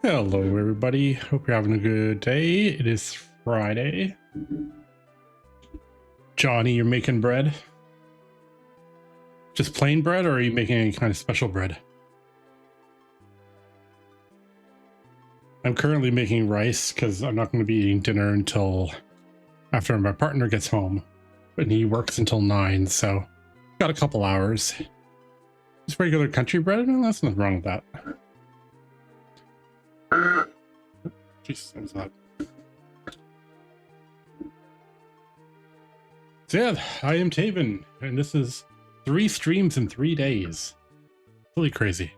Hello, everybody. Hope you're having a good day. It is Friday. Johnny, you're making bread? Just plain bread, or are you making any kind of special bread? I'm currently making rice because I'm not going to be eating dinner until after my partner gets home. And he works until 9, so got a couple hours. Just regular country bread? No, that's nothing wrong with that. Jeez, what was that? So yeah, I am Taven, and this is 3 streams in 3 days. Really crazy.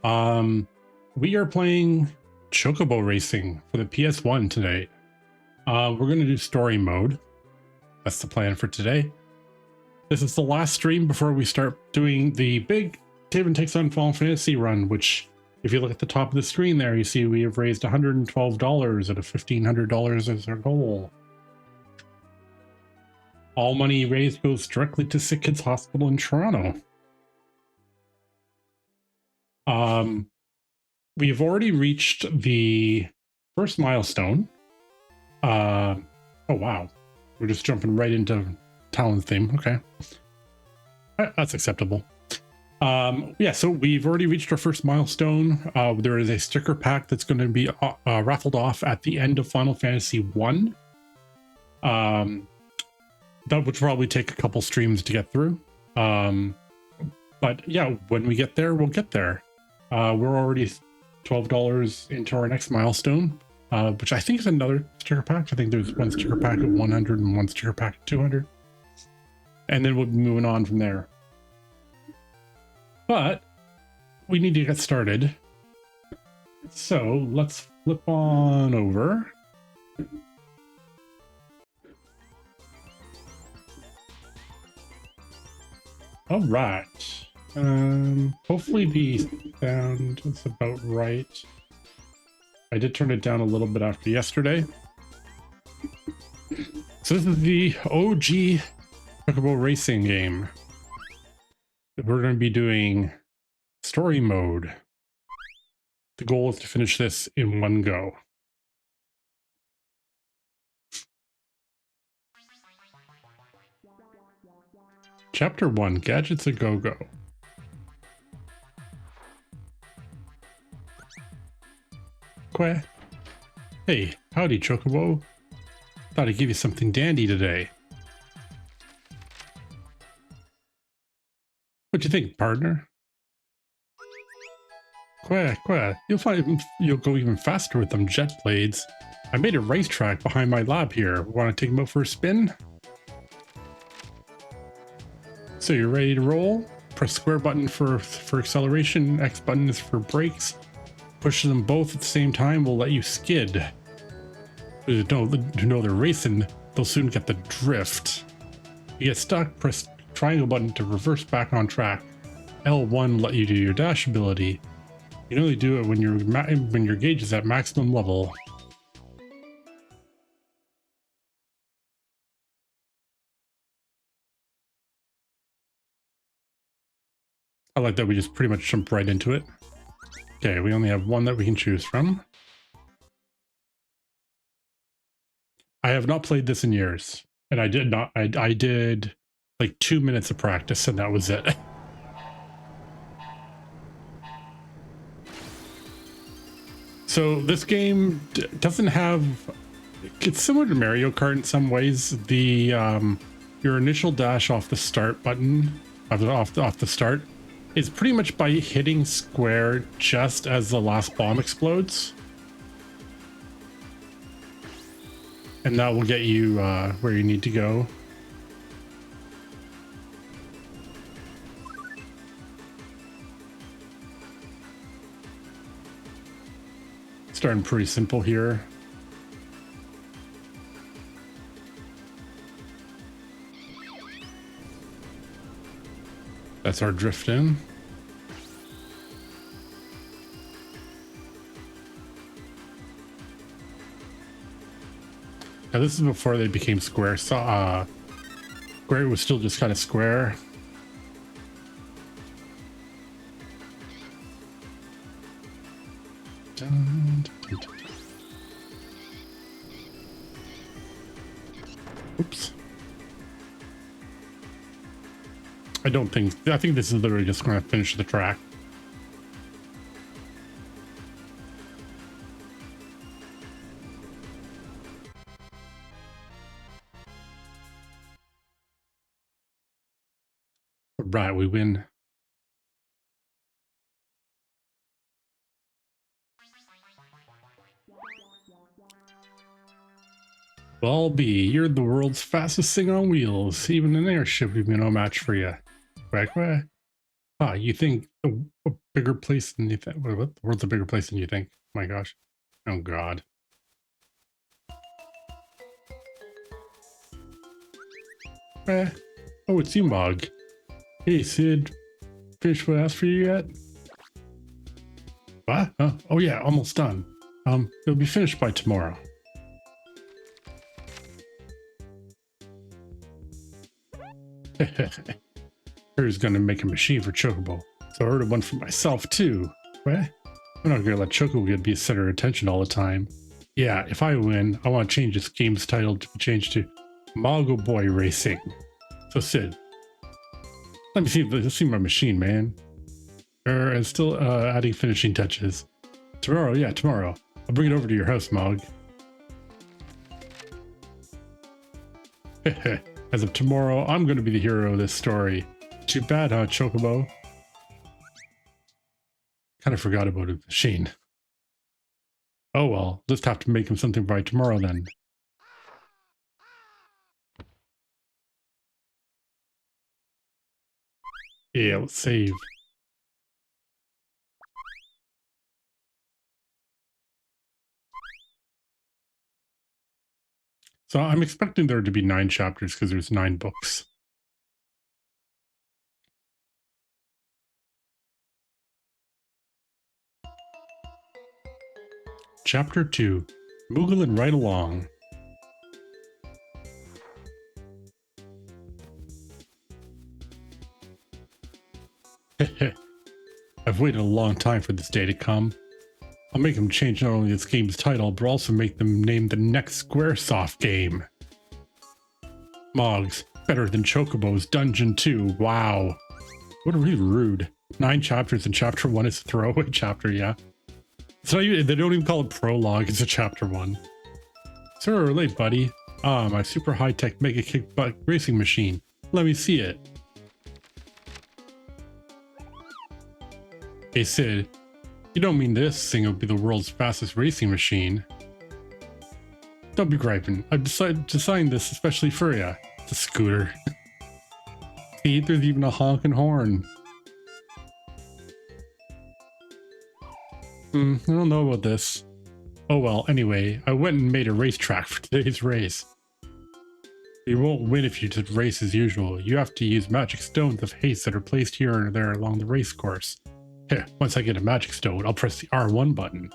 We are playing Chocobo Racing for the PS1 tonight. We're going to do story mode. That's the plan for today. This is the last stream before we start doing the big Taven Takes on Final Fantasy run, which, if you look at the top of the screen there, you see we have raised $112 out of $1,500 as our goal. All money raised goes directly to Sick Kids Hospital in Toronto. We've already reached the first milestone. Oh wow, we're just jumping right into Talon's theme. Okay, that's acceptable. Yeah, so we've already reached our first milestone. There is a sticker pack that's going to be raffled off at the end of Final Fantasy 1. That would probably take a couple streams to get through. But yeah, when we get there, we'll get there. We're already $12 into our next milestone, which I think is another sticker pack. I think there's one sticker pack at 100 and one sticker pack at 200. And then we'll be moving on from there. But we need to get started. So let's flip on over. All right. Hopefully the sound is about right. I did turn it down a little bit after yesterday. So this is the OG Chocobo Racing game. We're going to be doing story mode. The goal is to finish this in one go. Chapter 1, Gadgets A Go-Go. Queh. Hey, howdy, Chocobo. Thought I'd give you something dandy today. What you think, partner? Queh, you'll find you'll go even faster with them jet blades. I made a racetrack behind my lab here. Want to take them out for a spin? So you're ready to roll? Press square button for acceleration, X button is for brakes. Push them both at the same time will let you skid. To know they're racing, they'll soon get the drift. You get stuck, press triangle button to reverse back on track. L1 let you do your dash ability. You can only do it when your gauge is at maximum level. I like that we just pretty much jump right into it. Okay, we only have one that we can choose from. I have not played this in years, and I did like 2 minutes of practice, and that was it. So this game doesn't have, it's similar to Mario Kart in some ways. The your initial dash off the start button, off the start, is pretty much by hitting square just as the last bomb explodes. And that will get you where you need to go. Starting pretty simple here. That's our drift in. Now this is before they became square. So square was still just kind of square. Dun, dun, dun. Oops. I think this is literally just going to finish the track. Right, we win. Well, B, you're the world's fastest thing on wheels. Even an airship would be no match for you. Quack, quack. Ah, you think a bigger place than you think? What? The world's a bigger place than you think? Oh my gosh. Oh god. Oh, it's you, Mog. Hey, Sid. Finished what I asked for you yet? What? Oh yeah, almost done. It'll be finished by tomorrow. Here's gonna make a machine for Chocobo. So I ordered one for myself too. What? I'm not gonna let Chocobo be a center of attention all the time. Yeah, if I win, I want to change this game's title to be changed to Mago Boy Racing. So Sid, let's see my machine, man. And still adding finishing touches. Tomorrow, yeah, tomorrow. I'll bring it over to your house, Mog. As of tomorrow, I'm going to be the hero of this story. Too bad, huh, Chocobo? Kind of forgot about a machine. Oh well, just have to make him something by tomorrow then. Yeah, let's save. So I'm expecting there to be 9 chapters because there's 9 books. Chapter 2. Moogling right along. I've waited a long time for this day to come. I'll make them change not only this game's title, but also make them name the next Squaresoft game. Mogs, better than Chocobo's Dungeon 2, wow. What really rude. 9 chapters and chapter 1 is a throwaway chapter, yeah. So they don't even call it prologue, it's a chapter 1. Sorry we're late, buddy. Ah, my super high-tech mega kick butt racing machine. Let me see it. Hey Sid, you don't mean this thing will be the world's fastest racing machine? Don't be griping. I've decided to design this especially for ya. It's a scooter. See, there's even a honking horn. I don't know about this. Oh well, anyway, I went and made a racetrack for today's race. You won't win if you just race as usual. You have to use magic stones of haste that are placed here and there along the race course. Here, once I get a magic stone, I'll press the R1 button.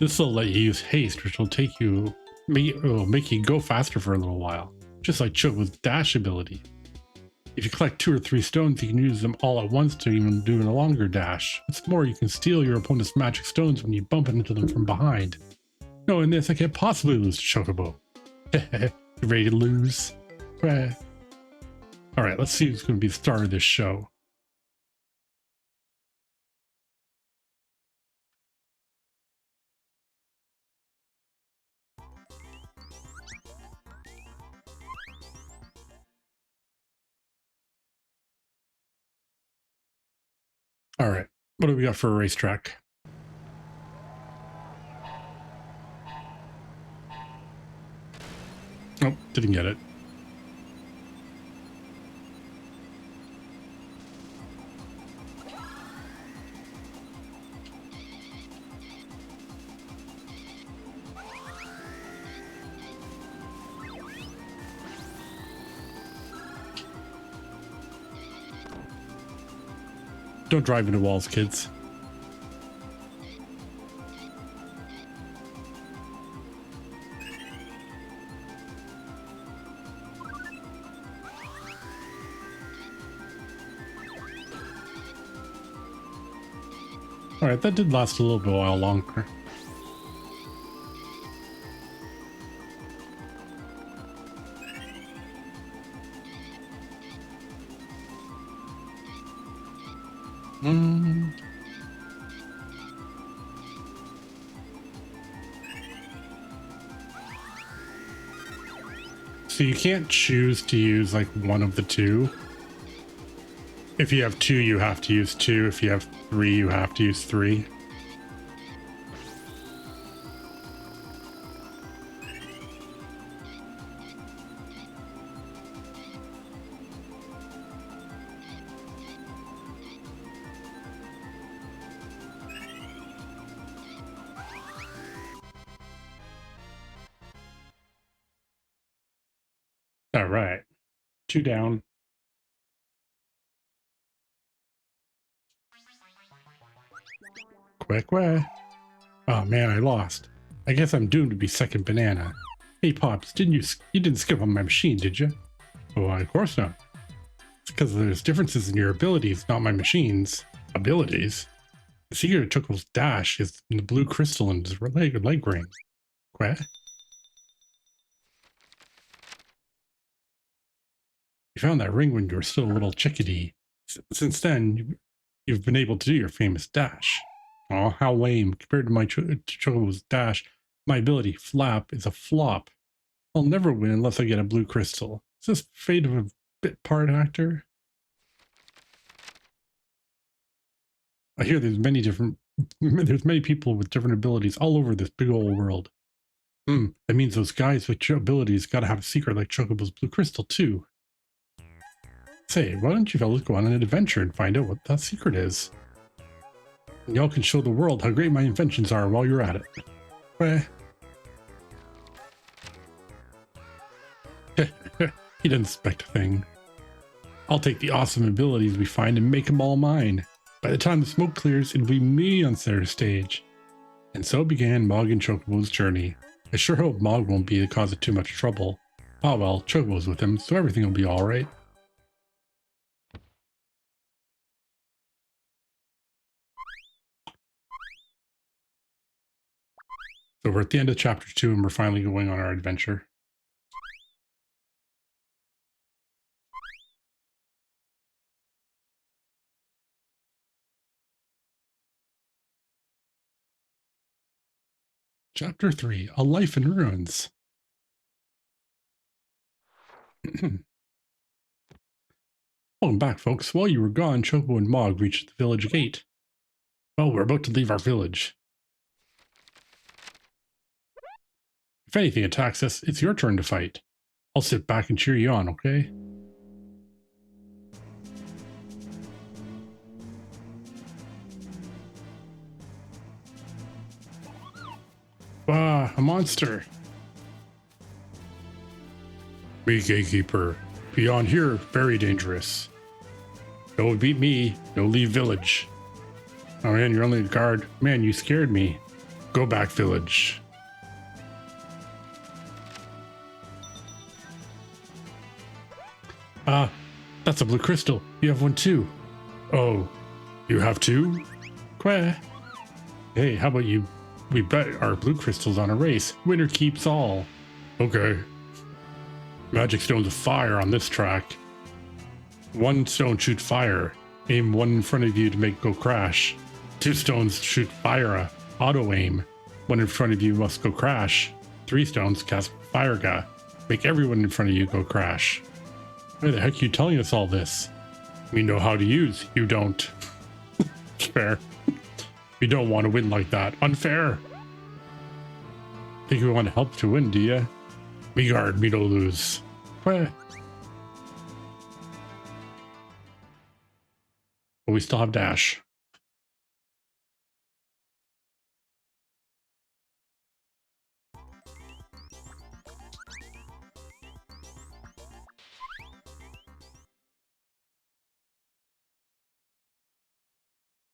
This will let you use haste, which will make you go faster for a little while, just like Chocobo's dash ability. If you collect 2 or 3 stones, you can use them all at once to even do a longer dash. What's more, you can steal your opponent's magic stones when you bump into them from behind. Knowing this, I can't possibly lose to Chocobo. You ready to lose? Alright, let's see who's going to be the star of this show. Alright, what do we got for a racetrack? Nope, didn't get it. Don't drive into walls, kids. Alright, that did last a little bit while longer. So you can't choose to use like one of the two. If you have two, you have to use two. If you have three, you have to use three. All right. Two down. Quick way. Oh man, I lost. I guess I'm doomed to be second banana. Hey Pops, you didn't skip on my machine, did you? Oh, of course not. It's because there's differences in your abilities, not my machine's abilities. The secret of Chocobo's dash is in the blue crystal in his leg ring. Quah? You found that ring when you were still a little chickadee. Since then, you've been able to do your famous dash. Oh, how lame. Compared to my Chocobo's dash, my ability, Flap, is a flop. I'll never win unless I get a blue crystal. Is this fate of a bit part actor? I hear there's many people with different abilities all over this big old world. That means those guys with abilities gotta have a secret like Chocobo's blue crystal too. Say, why don't you fellas go on an adventure and find out what that secret is? And y'all can show the world how great my inventions are while you're at it. He didn't expect a thing. I'll take the awesome abilities we find and make them all mine. By the time the smoke clears, it'll be me on center stage. And so began Mog and Chocobo's journey. I sure hope Mog won't be the cause of too much trouble. Ah well, Chocobo's with him, so everything will be alright. So we're at the end of chapter 2 and we're finally going on our adventure. Chapter 3, A Life in Ruins. Welcome back, folks. While you were gone, Chocobo and Mog reached the village gate. Well, we're about to leave our village. If anything attacks us, it's your turn to fight. I'll sit back and cheer you on, okay? Ah, a monster. Me, gatekeeper. Beyond here, very dangerous. Don't beat me, no leave village. Oh man, you're only a guard. Man, you scared me. Go back village. Ah, that's a blue crystal. You have one too. Oh, you have two? Quah. Hey, how about we bet our blue crystals on a race. Winner keeps all. Okay. Magic stones of fire on this track. One stone shoot fire. Aim one in front of you to make go crash. Two stones shoot fire, auto aim. One in front of you must go crash. Three stones cast fire guy. Make everyone in front of you go crash. Why the heck are you telling us all this? We know how to use. You don't. Fair. We don't want to win like that. Unfair. Think we want to help to win, do ya? Me guard, me no lose. But we still have dash.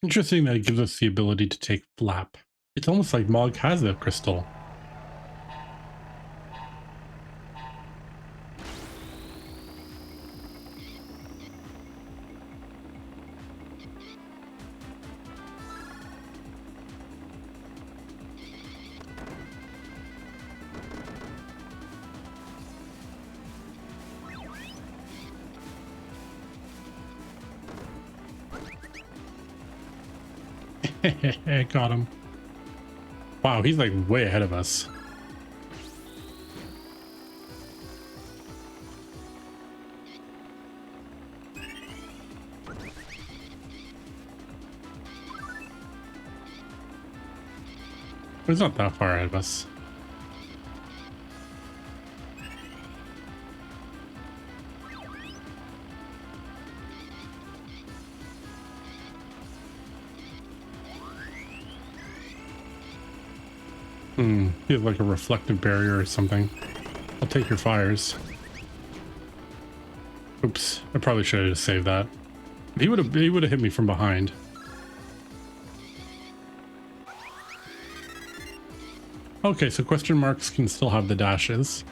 Interesting that it gives us the ability to take flap. It's almost like Mog has a crystal. Got him. Wow, he's like way ahead of us. It's not that far ahead of us. Feels like a reflective barrier or something. I'll take your fires. Oops, I probably should have just saved that. He would have hit me from behind. Okay, so question marks can still have the dashes.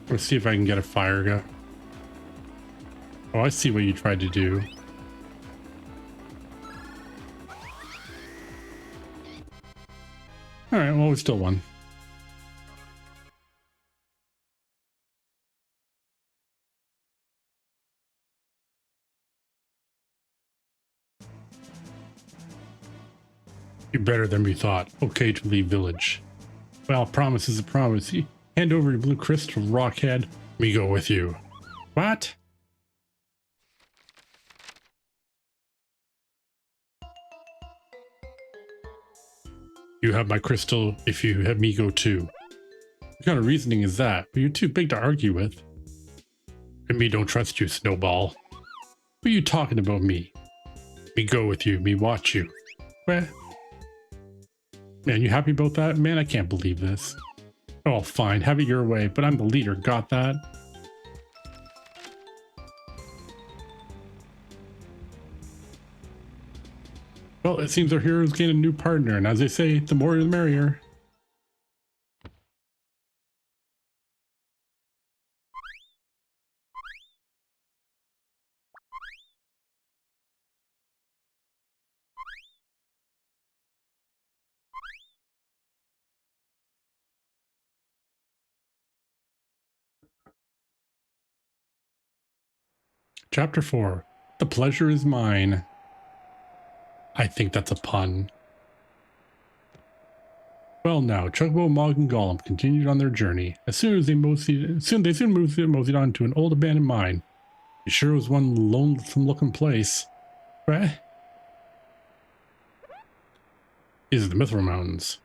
Let's see if I can get a fire go. Oh, I see what you tried to do. All right, well, we still won. You're better than we thought. Okay to leave village. Well, a promise is a promise. Hand over your blue crystal, Rockhead. Me go with you. What? You have my crystal if you have me go too. What kind of reasoning is that? But you're too big to argue with. And me don't trust you, Snowball. What are you talking about me? Me go with you, me watch you. Well, man, you happy about that? Man, I can't believe this. Oh, fine, have it your way, but I'm the leader, got that? Well, it seems our heroes gained a new partner, and as they say, the more the merrier. Chapter 4. The pleasure is mine. I think that's a pun. Well now, Chocobo, Mog, and Gollum continued on their journey. Soon moseyed on to an old abandoned mine. It sure was one lonesome looking place. Right? These are the Mithril Mountains.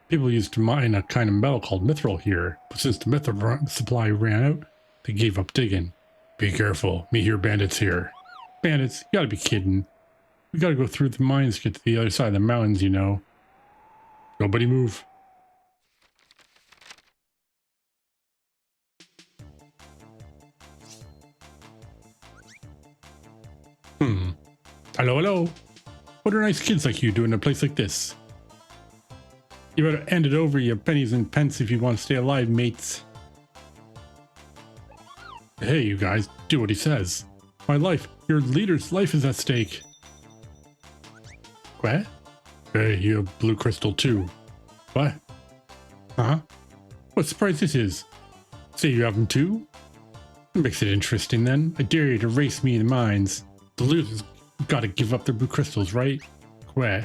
People used to mine a kind of metal called mithril here, but since the mithril supply ran out, they gave up digging. Be careful, me hear bandits here. Bandits? You gotta be kidding. We gotta go through the mines to get to the other side of the mountains, you know. Nobody move. Hello, hello. What are nice kids like you doing in a place like this? You better hand it over your pennies and pence if you want to stay alive, mates. Hey, you guys, do what he says. My life, your leader's life is at stake. What? Hey, you have blue crystal too. What? Huh? What surprise this is? Say you have them too? That makes it interesting then. I dare you to race me in the mines. The losers gotta give up their blue crystals, right? Queh.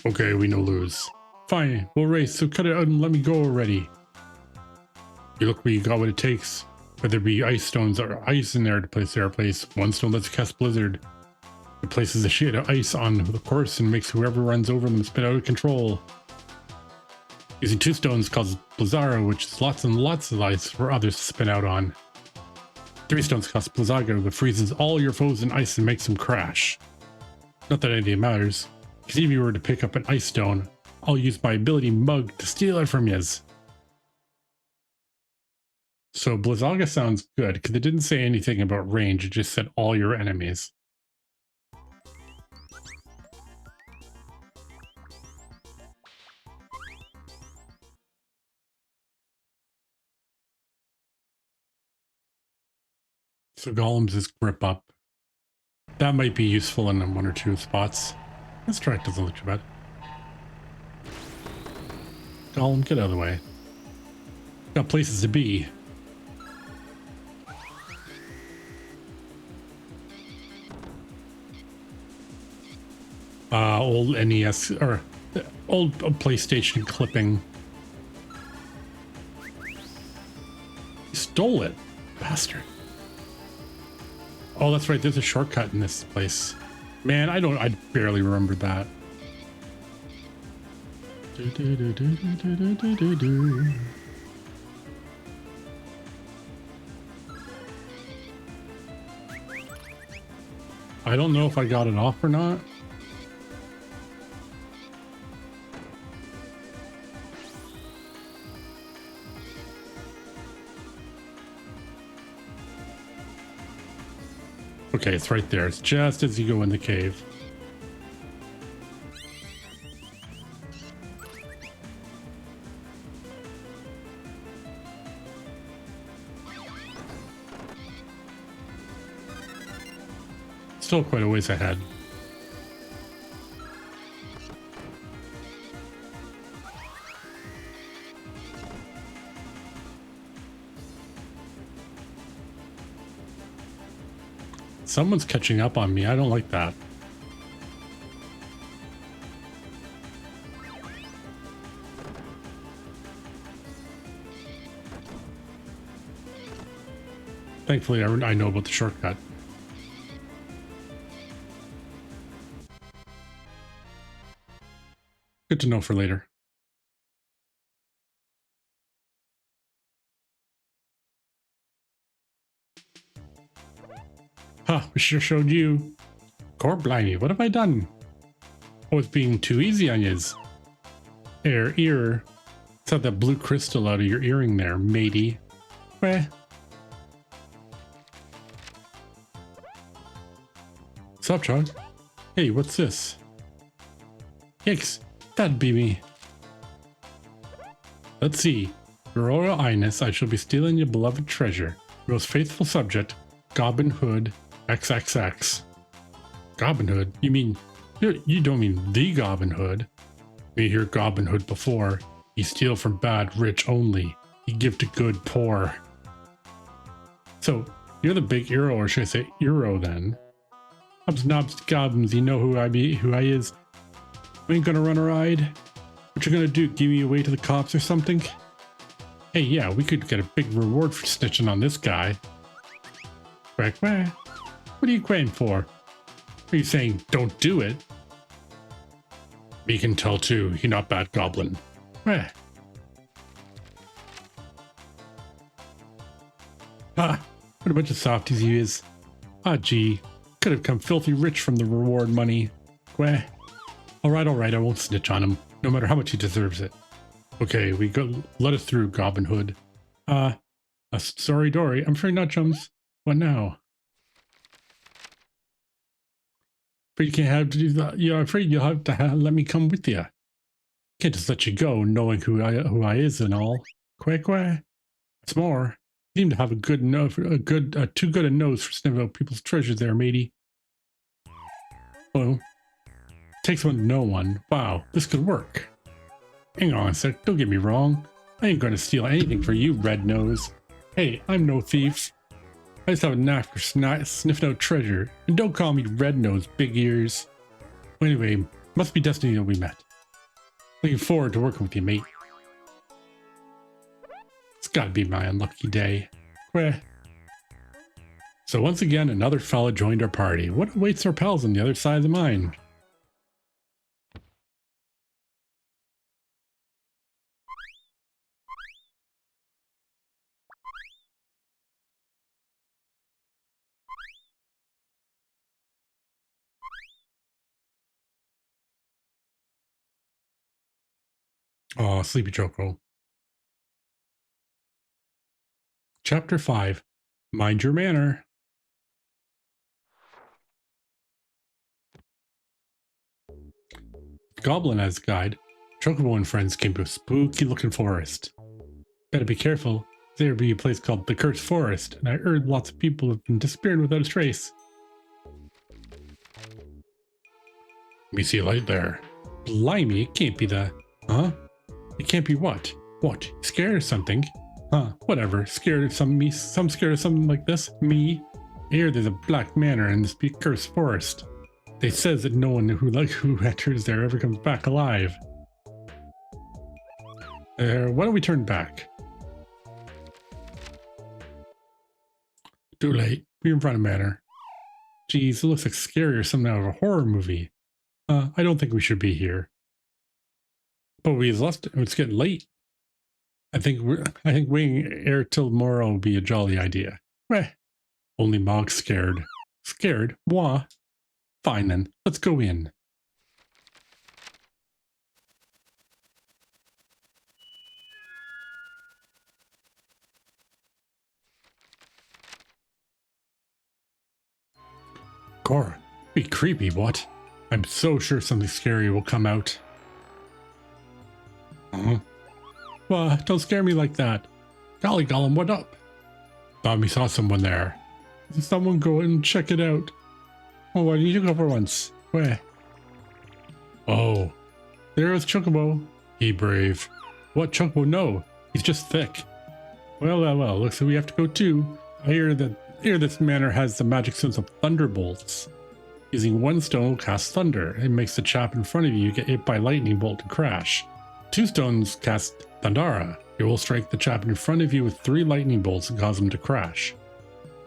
Okay, we no lose. Fine, we'll race, so cut it out and let me go already. You look me, you got what it takes. Whether it be ice stones or ice in there to place their place. One stone lets you cast blizzard. It places a sheet of ice on the course and makes whoever runs over them spin out of control. Using two stones causes Blizzara, which is lots and lots of ice for others to spin out on. 3 stones cost Blizzaga, that freezes all your foes in ice and makes them crash. Not that anything matters, because if you were to pick up an ice stone, I'll use my ability Mug to steal it from yous. So Blizzaga sounds good, because it didn't say anything about range, it just said all your enemies. So Gollum's his grip up. That might be useful in 1 or 2 spots. This track doesn't look too bad. Gollum, get out of the way. Got places to be. Old NES or old PlayStation clipping. He stole it, bastard. Oh, that's right. There's a shortcut in this place. Man, I barely remember that. I don't know if I got it off or not. Okay, it's right there. It's just as you go in the cave. Still quite a ways ahead. Someone's catching up on me. I don't like that. Thankfully, I know about the shortcut. Good to know for later. Huh, we sure showed you. Core blimey, what have I done? Oh, it's being too easy on yous. Ear. Let's have that blue crystal out of your earring there, matey. Weh. What's up, Chug? Hey, what's this? Yikes, that'd be me. Let's see. Your Royal Highness, I shall be stealing your beloved treasure. Your most faithful subject, Goblin Hood XXX. Goblin Hood? You mean, you don't mean the Goblin Hood. We hear Goblin Hood before. He steal from bad, rich only. He give to good, poor. So, you're the big hero, or should I say hero then? Hubs knobs goblins, you know who I is. We ain't gonna run a ride. What you gonna do, give me away to the cops or something? Hey, yeah, we could get a big reward for snitching on this guy. Quack, quack. What are you quacking for? Are you saying don't do it? Me can tell too, you're not bad goblin. Quack. Ah, what a bunch of softies he is. Ah, gee. Could have come filthy rich from the reward money. Quack. Alright, I won't snitch on him, no matter how much he deserves it. Okay, let us through, Goblin Hood. Sorry, Dory, I'm afraid not, chums. What now? Afraid you can't have to do that. You're afraid you'll have to let me come with you. Can't just let you go, knowing who I is and all. Quack, quack. What's more, you seem to have too good a nose for sniffing out people's treasures there, matey. Oh. Takes one to know one. Wow, this could work. Hang on a sec, don't get me wrong. I ain't gonna steal anything for you, Red Nose. Hey, I'm no thief. I just have a knack for sniffing out treasure. And don't call me Red Nose, Big Ears. Well, anyway, must be destiny that we met. Looking forward to working with you, mate. It's gotta be my unlucky day. Queh. So once again, another fella joined our party. What awaits our pals on the other side of the mine? Oh, sleepy Choco. Chapter 5. Mind your manner. Goblin as guide, Chocobo and friends came to a spooky looking forest. Gotta be careful, there be a place called the Cursed Forest, and I heard lots of people have been disappearing without a trace. Let me see a light there. Blimey, it can't be the... Huh? It can't be what? What? Scared of something? Huh, whatever. Scared of some scared of something like this? Me? Here there's a black manor in this cursed forest. They says that no one who enters there ever comes back alive. Why don't we turn back? Too late. We're in front of Manor. Geez, it looks like scary or something out of a horror movie. I don't think we should be here. But we left. It's getting late. I think waiting air till tomorrow would be a jolly idea. Only Mog's scared. Scared? Moi? Fine then. Let's go in. Cora, be creepy, what? I'm so sure something scary will come out. Well, don't scare me like that. Golly Gollum, what up? Thought we saw someone there. Someone go and check it out. Oh, why didn't you go for once? Where? Oh, there is Chocobo. He brave. What Chocobo? No, he's just thick. Well, looks like we have to go too. I hear this manor has the magic stones of thunderbolts. Using one stone will cast thunder. It makes the chap in front of you get hit by lightning bolt and crash. 2 stones cast Thundara. It will strike the chap in front of you with 3 lightning bolts and cause him to crash.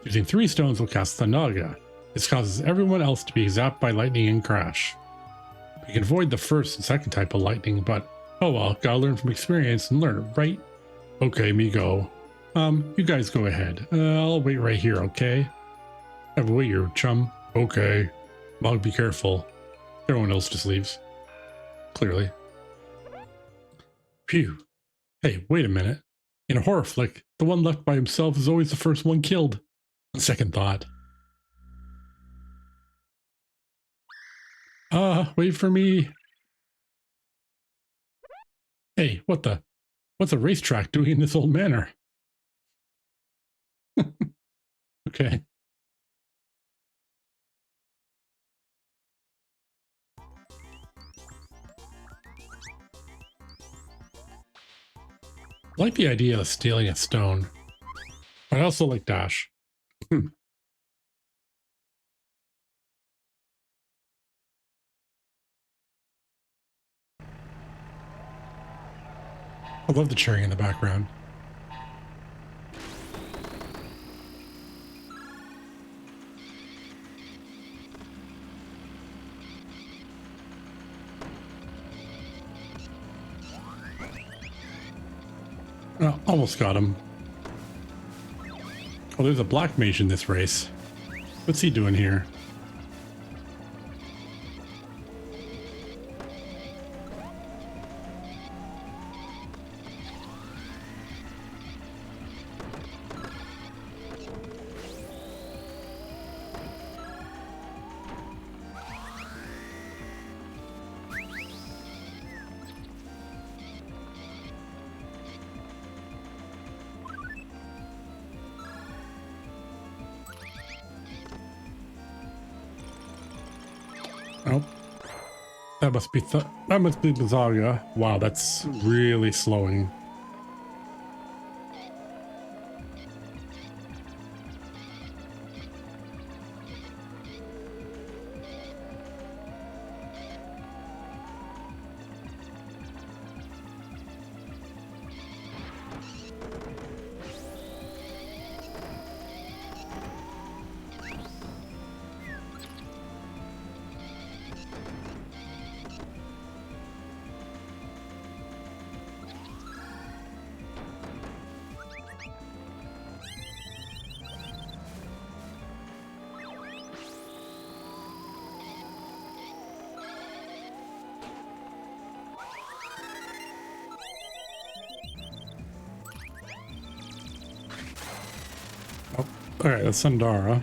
Using 3 stones will cast Thanaga. This causes everyone else to be zapped by lightning and crash. You can avoid the first and second type of lightning, but oh well, gotta learn from experience and learn it, right? Okay, me go. You guys go ahead. I'll wait right here, okay? Have a wait, your chum. Okay. Mog, be careful. Everyone else just leaves. Clearly. Phew. Hey, wait a minute. In a horror flick, the one left by himself is always the first one killed. On second thought. Wait for me. Hey, what's a racetrack doing in this old manor? Okay. I like the idea of stealing a stone. But I also like Dash. I love the cheering in the background. Oh, almost got him. Oh, there's a black mage in this race. What's he doing here? Oh, that must be Bazaga. Wow, that's really slowing. Oh, alright, that's Sundara.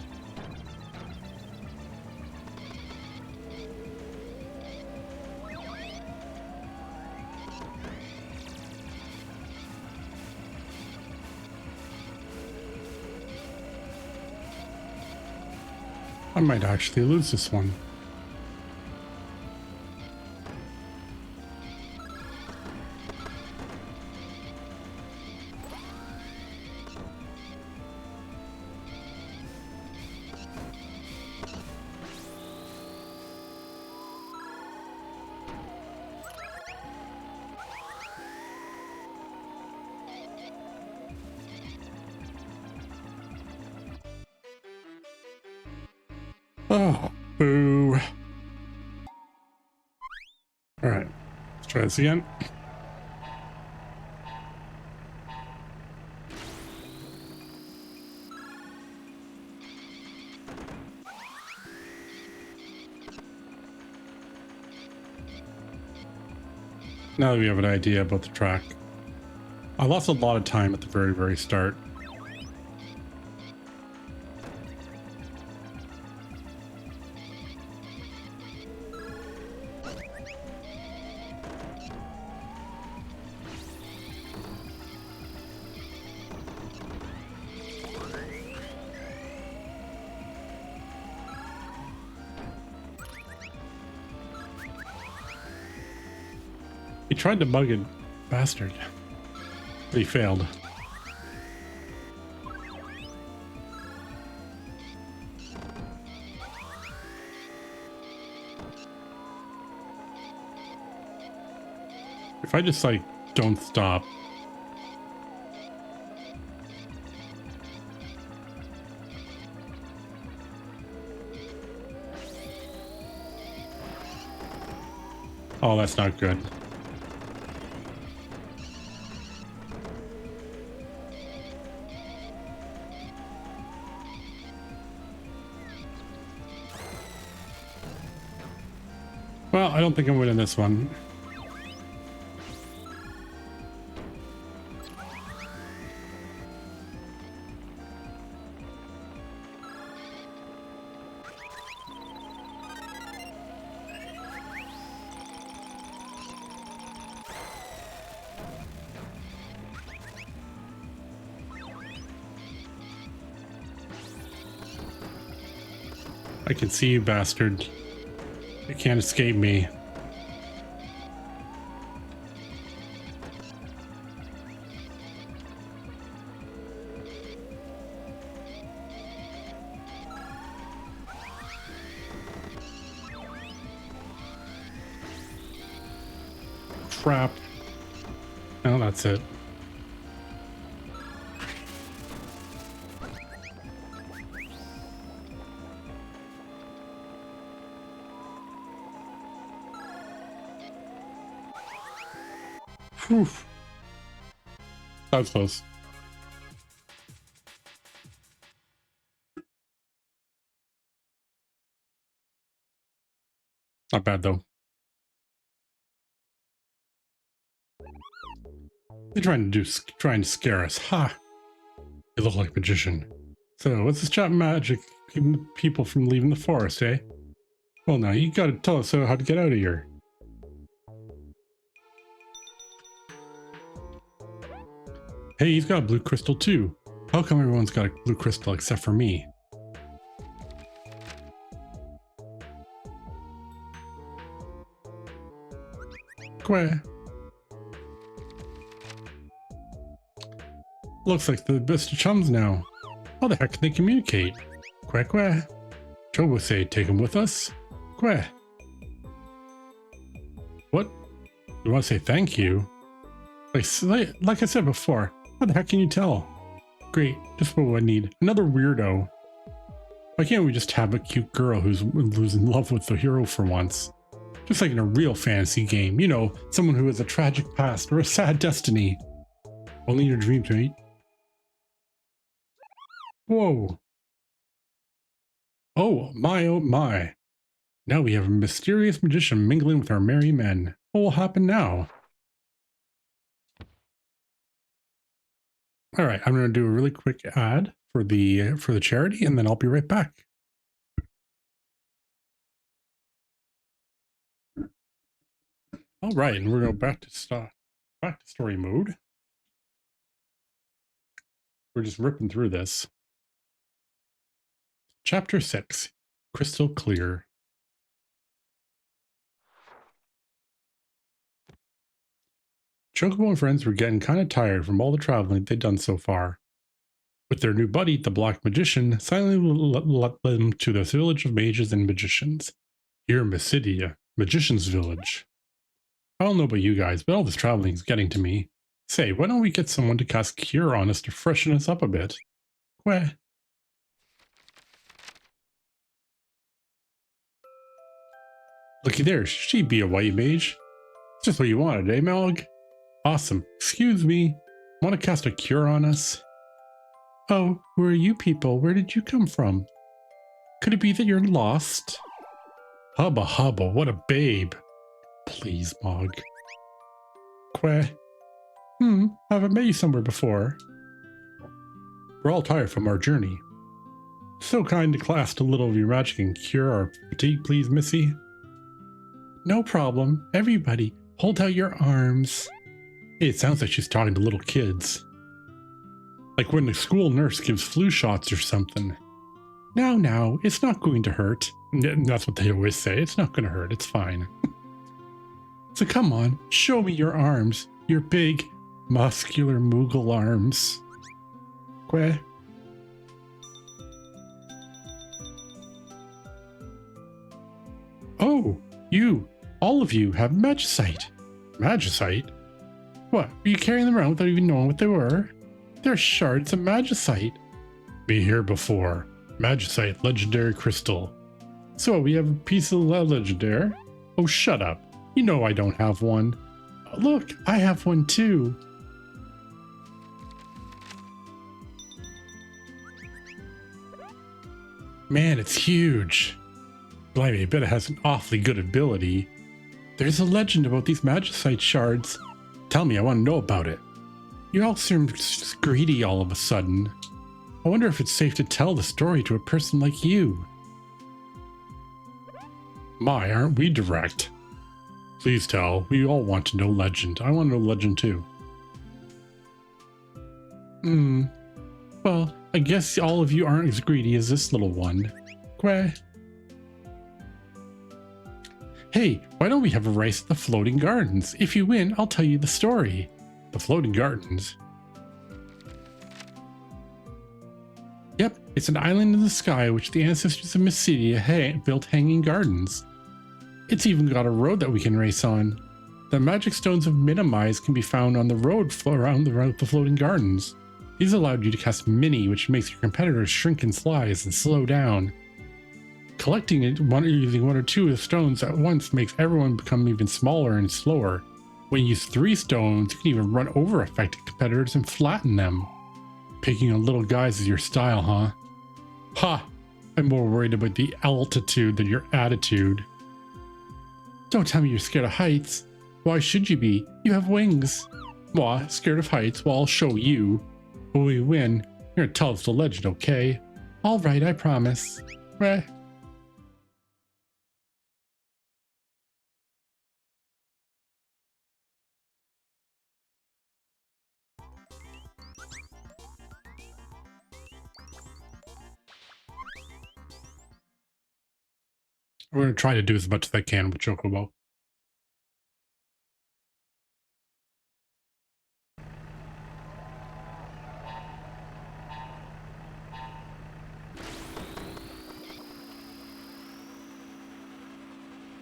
I might actually lose this one. Oh, boo. All right, let's try this again. Now that we have an idea about the track. I lost a lot of time at the very, very start. He tried to bug it, bastard. But he failed. If I just like don't stop. Oh, that's not good. Well, I don't think I'm winning this one. I can see you, bastard. You can't escape me. Crap. No, that's it. Whew. That was close. Not bad though. They're trying to scare us. Ha! You look like a magician. So, what's this chap magic keeping people from leaving the forest, eh? Well, now you gotta tell us how to get out of here. Hey, he's got a blue crystal too. How come everyone's got a blue crystal except for me? Quah. Looks like the best of chums now. How the heck can they communicate? Quack quack. Chocobo say take him with us? Quack. What? You want to say thank you? Like I said before, how the heck can you tell? Great, just what I need. Another weirdo. Why can't we just have a cute girl who's in love with the hero for once? Just like in a real fantasy game, you know, someone who has a tragic past or a sad destiny. Only your dreams, mate. Whoa. Oh my. Now we have a mysterious magician mingling with our merry men. What will happen now? All right, I'm going to do a really quick ad for the charity, and then I'll be right back. All right, and we're going back to story mode. We're just ripping through this. Chapter 6, Crystal Clear. Chocobo and friends were getting kind of tired from all the traveling they'd done so far. With their new buddy, the Black Magician, silently led them to the village of mages and magicians. Here in Mysidia, Magician's Village. I don't know about you guys, but all this traveling is getting to me. Say, why don't we get someone to cast Cure on us to freshen us up a bit? Queh. Looky there, she'd be a white mage. Just what you wanted, eh, Malg? Awesome. Excuse me. Want to cast a cure on us? Oh, who are you people? Where did you come from? Could it be that you're lost? Hubba hubba, what a babe. Please, Mog. Queh. Haven't met you somewhere before. We're all tired from our journey. So kind to cast a little of your magic and cure our fatigue, please, Missy. No problem. Everybody, hold out your arms. Hey, it sounds like she's talking to little kids. Like when the school nurse gives flu shots or something. Now, it's not going to hurt. That's what they always say. It's not going to hurt. It's fine. So come on, show me your arms. Your big, muscular Moogle arms. Queh. Oh, all of you have magicite. Magicite? What, were you carrying them around without even knowing what they were? They're shards of magicite. Be here before. Magicite, legendary crystal. So we have a piece of legendary. Oh, shut up. You know I don't have one. Look, I have one too. Man, it's huge. Blimey, I bet it has an awfully good ability. There's a legend about these magicite shards. Tell me, I want to know about it. You all seem greedy all of a sudden. I wonder if it's safe to tell the story to a person like you. My, aren't we direct? Please tell. We all want to know legend. I want to know legend too. Well, I guess all of you aren't as greedy as this little one. Queh. Hey, why don't we have a race at the Floating Gardens? If you win, I'll tell you the story. The Floating Gardens? Yep, it's an island in the sky which the ancestors of Mysidia built hanging gardens. It's even got a road that we can race on. The magic stones of Minimize can be found on the road around the Floating Gardens. These allowed you to cast Mini, which makes your competitors shrink in size and slow down. Collecting it using one or two of the stones at once makes everyone become even smaller and slower. When you use 3 stones, you can even run over affected competitors and flatten them. Picking on little guys is your style, huh? Ha! I'm more worried about the altitude than your attitude. Don't tell me you're scared of heights. Why should you be? You have wings. Why, scared of heights? Well, I'll show you. When we win, you're gonna tell us the legend, okay? Alright, I promise. Meh. We're going to try to do as much as I can with Chocobo.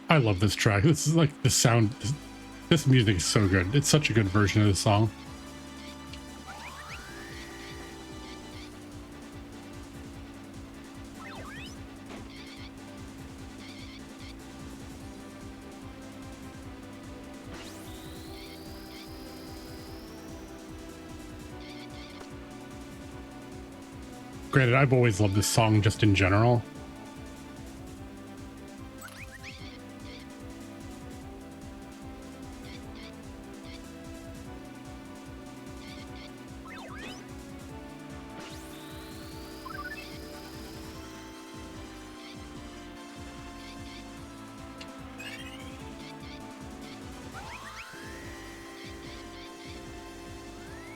I love this track. This is like the sound. This music is so good. It's such a good version of the song. Granted, I've always loved this song just in general.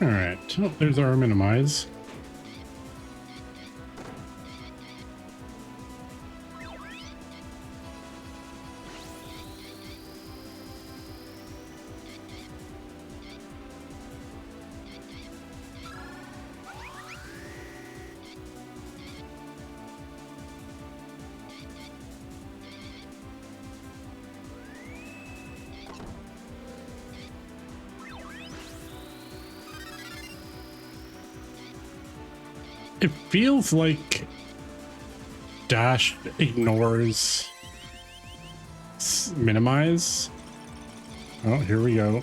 All right, oh, there's our minimize. It feels like Dash ignores minimize. Oh, here we go.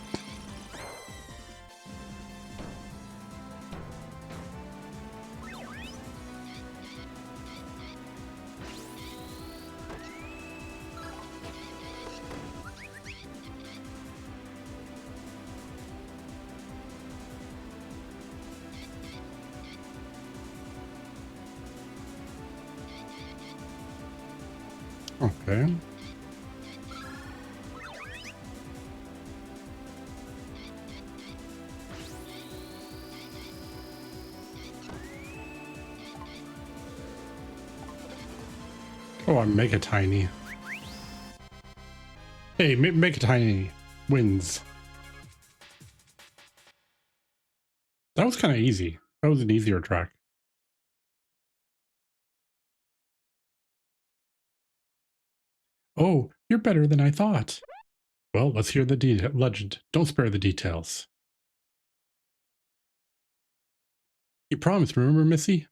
Okay. Oh, I'm mega tiny. Hey, mega tiny wins. That was kind of easy. That was an easier track. Oh, you're better than I thought. Well, let's hear the legend. Don't spare the details. You promised, remember, Missy?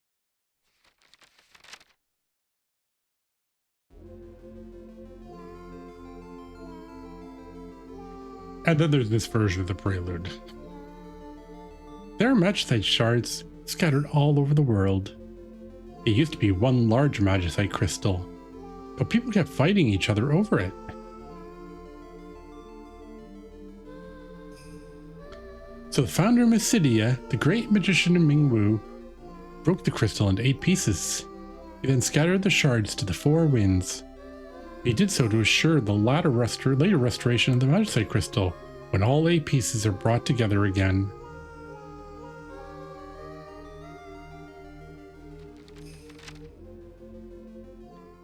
And then there's this version of the prelude. There are magicite shards scattered all over the world. It used to be one large magicite crystal, but people kept fighting each other over it. So the founder of Mysidia, the great magician Mingwu, broke the crystal into 8 pieces. He then scattered the shards to the 4 winds. He did so to assure the later restoration of the magicite crystal, when all 8 pieces are brought together again.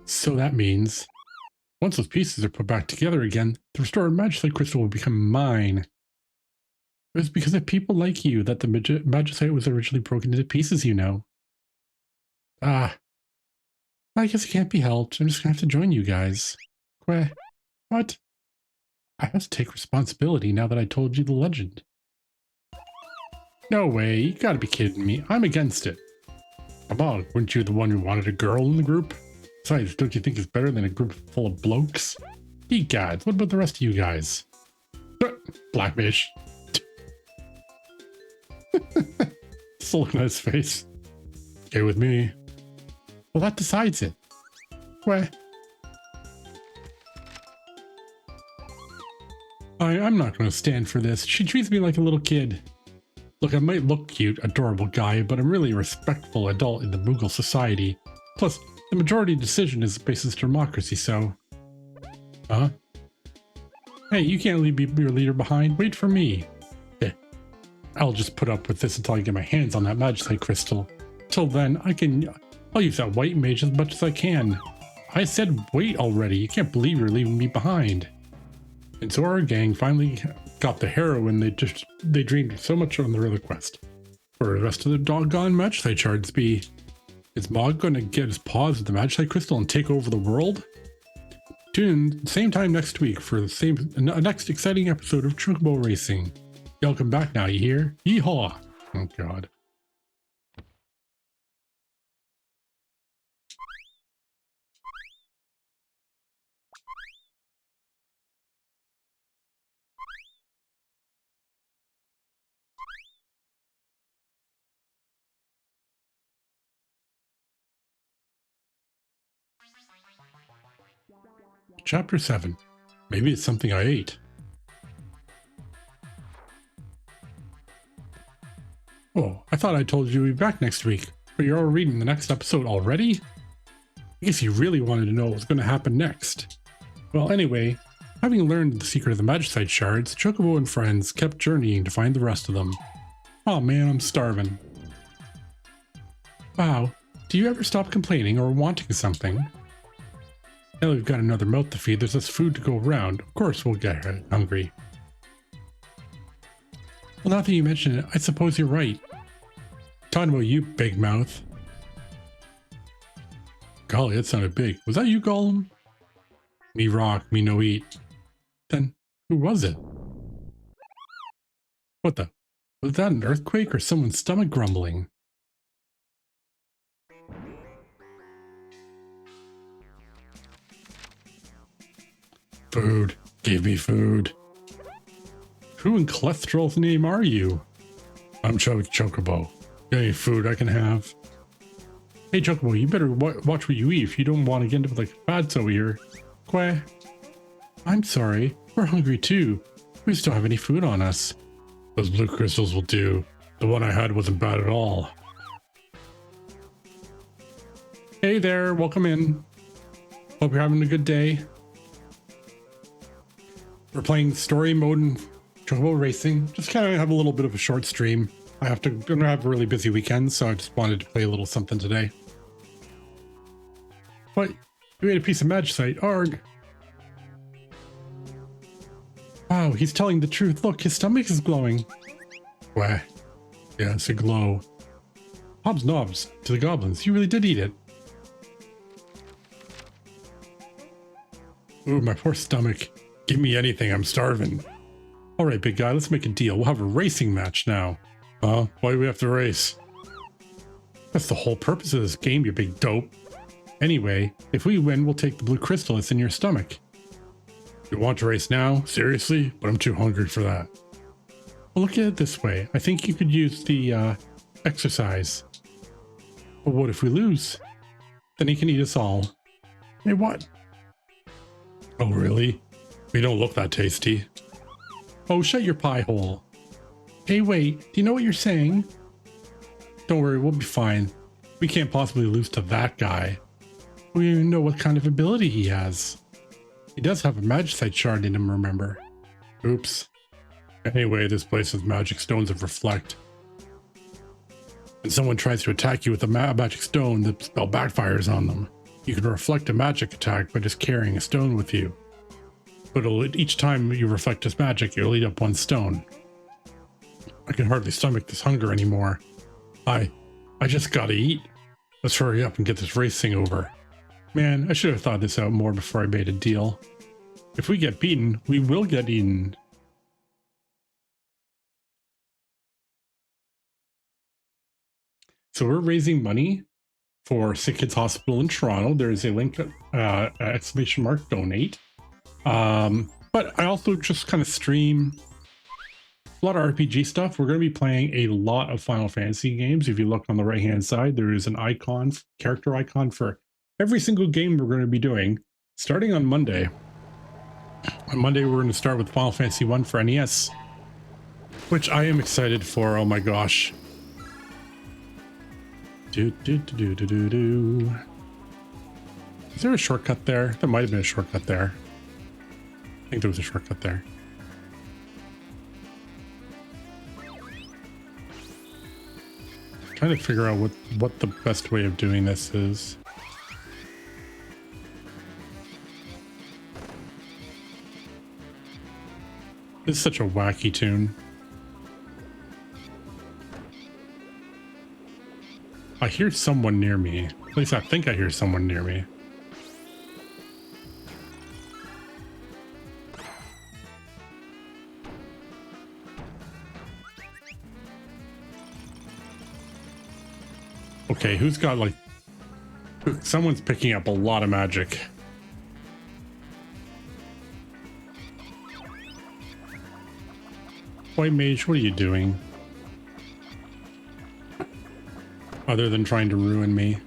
So that means, once those pieces are put back together again, the restored magicite crystal will become mine. It was because of people like you that the magicite was originally broken into pieces, you know. Ah, I guess it can't be helped. I'm just gonna have to join you guys. What? I have to take responsibility now that I told you the legend. No way, you gotta be kidding me. I'm against it. Come on, weren't you the one who wanted a girl in the group? Besides, don't you think it's better than a group full of blokes? Egads, what about the rest of you guys? Blackfish. Still looking at his face. Okay with me. Well, that decides it. I'm not going to stand for this. She treats me like a little kid. Look, I might look cute, adorable guy, but I'm really a respectful adult in the Moogle society. Plus, the majority decision is the basis of democracy, so... Huh? Hey, you can't leave your leader behind. Wait for me. I'll just put up with this until I get my hands on that magicite crystal. Till then, I'll use that white mage as much as I can. I said wait already. You can't believe you're leaving me behind. And so our gang finally got the heroine they dreamed so much on the river quest. For the rest of the doggone magicite shards be. Is Mog going to get his paws at the magicite crystal and take over the world? Tune in same time next week for the next exciting episode of Chocobo Racing. Y'all come back now, you hear? Yeehaw! Oh god. Chapter 7. Maybe it's something I ate. Oh, I thought I told you we'd be back next week, but you're all reading the next episode already? I guess you really wanted to know what was going to happen next. Well, anyway, having learned the secret of the magicite shards, Chocobo and friends kept journeying to find the rest of them. Oh man, I'm starving. Wow, do you ever stop complaining or wanting something? Now we've got another mouth to feed, there's less food to go around. Of course we'll get hungry. Well, now that you mention it, I suppose you're right. Talking about you, big mouth. Golly, that sounded big. Was that you, Gollum? Me rock, me no eat. Then, who was it? What the? Was that an earthquake or someone's stomach grumbling? Food. Give me food. Who in cholesterol's name are you? I'm Chocobo. Got any food I can have? Hey Chocobo, you better watch what you eat if you don't want to get into like fats over here. Quah. I'm sorry. We're hungry too. We just don't have any food on us. Those blue crystals will do. The one I had wasn't bad at all. Hey there, welcome in. Hope you're having a good day. We're playing story mode in Chocobo Racing. Just kind of have a little bit of a short stream. Gonna have a really busy weekend, so I just wanted to play a little something today. What? You ate a piece of magicite. Arg. Wow, he's telling the truth. Look, his stomach is glowing. Wah. Yeah, it's a glow. Hobbs knobs to the goblins. You really did eat it. Ooh, my poor stomach. Give me anything, I'm starving. Alright, big guy, let's make a deal. We'll have a racing match now. Huh? Why do we have to race? That's the whole purpose of this game, you big dope. Anyway, if we win, we'll take the blue crystal that's in your stomach. You want to race now? Seriously? But I'm too hungry for that. Well, look at it this way. I think you could use the exercise. But what if we lose? Then he can eat us all. Hey, what? Oh, really? We don't look that tasty. Oh, shut your pie hole. Hey, wait, do you know what you're saying? Don't worry, we'll be fine. We can't possibly lose to that guy. We don't even know what kind of ability he has. He does have a magicite shard in him, remember? Oops. Anyway, this place has magic stones of reflect. When someone tries to attack you with a magic stone, the spell backfires on them. You can reflect a magic attack by just carrying a stone with you. But each time you reflect this magic, you'll eat up one stone. I can hardly stomach this hunger anymore. I just gotta eat. Let's hurry up and get this race thing over. Man, I should have thought this out more before I made a deal. If we get beaten, we will get eaten. So we're raising money for Sick Kids Hospital in Toronto. There is a link, exclamation mark, donate. But I also just kind of stream a lot of RPG stuff. We're going to be playing a lot of Final Fantasy games. If you look on the right hand side, there is an icon, character icon for every single game we're going to be doing starting on Monday. On Monday, we're going to start with Final Fantasy 1 for NES, which I am excited for. Oh my gosh. Is there a shortcut there? There might have been a shortcut there. I think there was a shortcut there. Trying to figure out what the best way of doing this is. This is such a wacky tune. I hear someone near me. At least I think I hear someone near me. Okay, who's got like... Someone's picking up a lot of magic. White Mage, what are you doing? Other than trying to ruin me.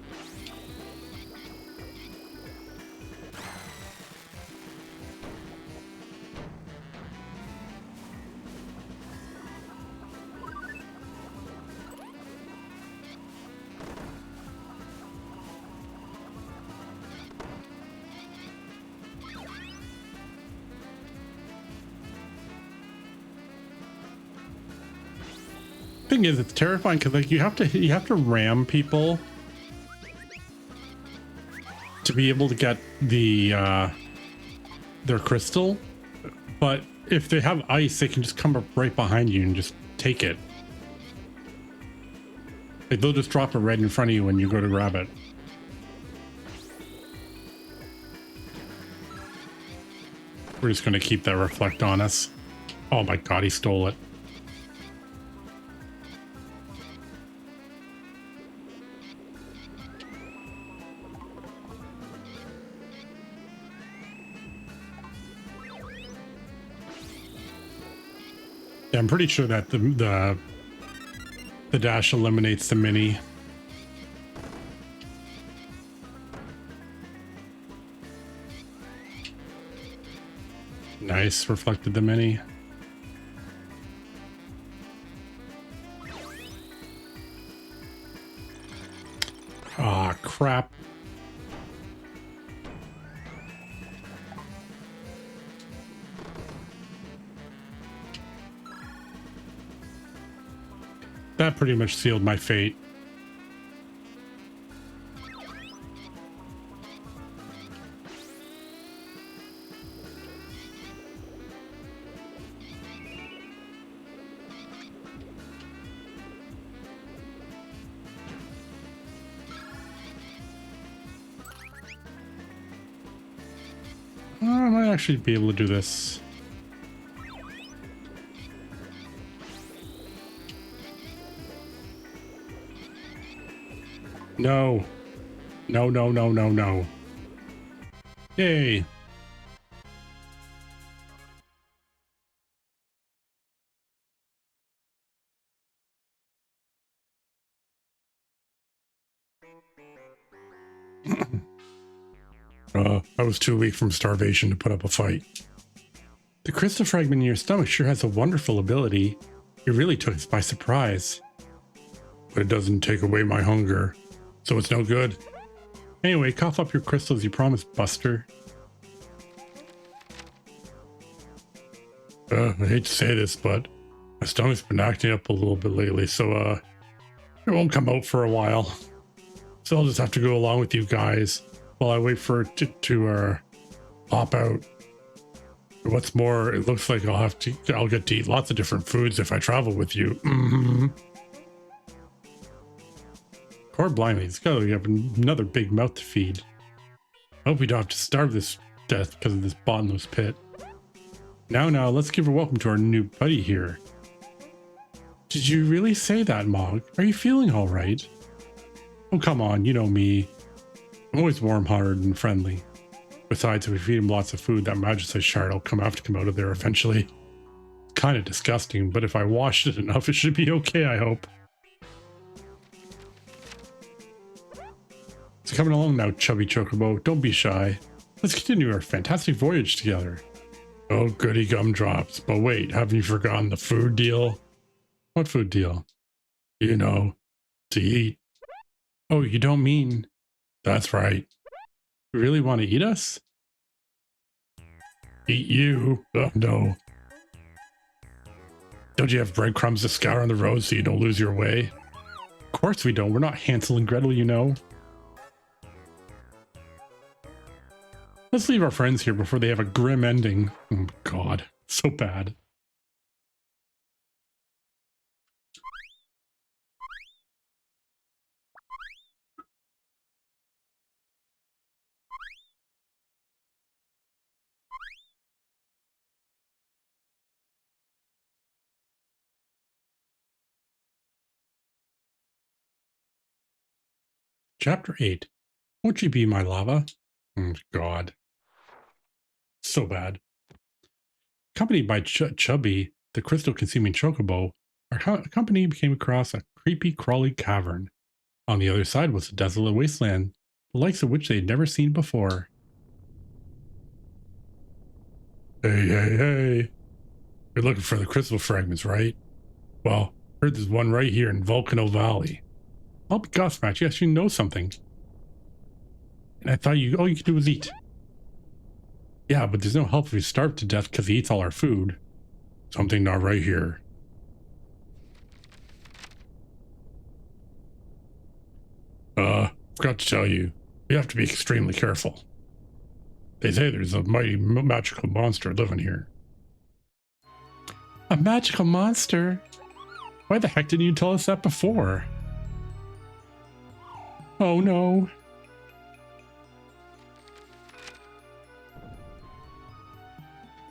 Thing is, it's terrifying because like you have to ram people to be able to get the their crystal, but if they have ice, they can just come up right behind you and just take it. Like they'll just drop it right in front of you when you go to grab it. We're just gonna keep that reflect on us. Oh my god, he stole it. Yeah, I'm pretty sure that the dash eliminates the mini. Nice, reflected the mini. Ah, crap. That pretty much sealed my fate. I might actually be able to do this. No. No, no, no, no, no. Yay. I was too weak from starvation to put up a fight. The crystal fragment in your stomach sure has a wonderful ability. It really took us by surprise. But it doesn't take away my hunger, so it's no good. Anyway, cough up your crystals you promised, Buster. I hate to say this, but my stomach's been acting up a little bit lately, so it won't come out for a while. So I'll just have to go along with you guys while I wait for it to pop out. What's more, it looks like I'll get to eat lots of different foods if I travel with you. Poor Blimey, he's got to have another big mouth to feed. I hope we don't have to starve this death because of this bottomless pit. Now, let's give a welcome to our new buddy here. Did you really say that, Mog? Are you feeling all right? Oh, come on, you know me. I'm always warm-hearted and friendly. Besides, if we feed him lots of food, that magicite shard will come out of there eventually. It's kind of disgusting, but if I wash it enough, it should be okay, I hope. So coming along now, chubby Chocobo. Don't be shy. Let's continue our fantastic voyage together. Oh, goody gumdrops. But wait, haven't you forgotten the food deal? What food deal? You know, to eat. Oh, you don't mean... That's right. You really want to eat us? Eat you? Oh, no. Don't you have breadcrumbs to scour on the road so you don't lose your way? Of course we don't. We're not Hansel and Gretel, you know. Let's leave our friends here before they have a grim ending. Oh, God. So bad. Chapter 8. Won't you be my lava? Oh, God. So bad. Accompanied by Chubby, the crystal-consuming Chocobo, our company came across a creepy, crawly cavern. On the other side was a desolate wasteland, the likes of which they had never seen before. Hey. You're looking for the crystal fragments, right? Well, I heard there's one right here in Volcano Valley. I'll be gobsmacked. You actually know something. And I thought all you could do was eat. Yeah, but there's no help if we starve to death because he eats all our food. Something not right here. Forgot to tell you. You have to be extremely careful. They say there's a mighty magical monster living here. A magical monster? Why the heck didn't you tell us that before? Oh no.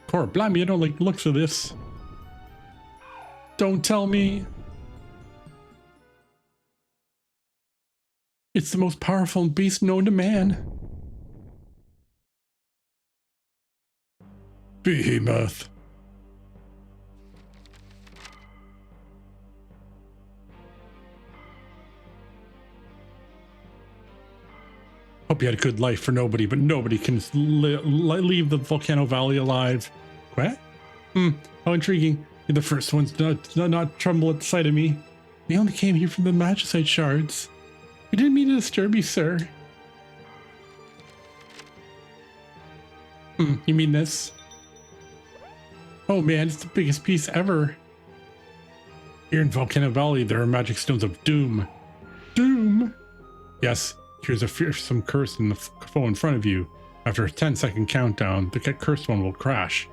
Poor blimey, I don't like the looks of this. Don't tell me. It's the most powerful beast known to man. Behemoth. Hope you had a good life for nobody, but nobody can leave the Volcano Valley alive. What? How intriguing. You're the first ones to not tremble at the sight of me. We only came here from the Magicite shards. We didn't mean to disturb you, sir. You mean this? Oh man, it's the biggest piece ever. Here in Volcano Valley, there are magic stones of doom. Doom? Yes, here's a fearsome curse in the foe in front of you. After a 10-second countdown, the cursed one will crash.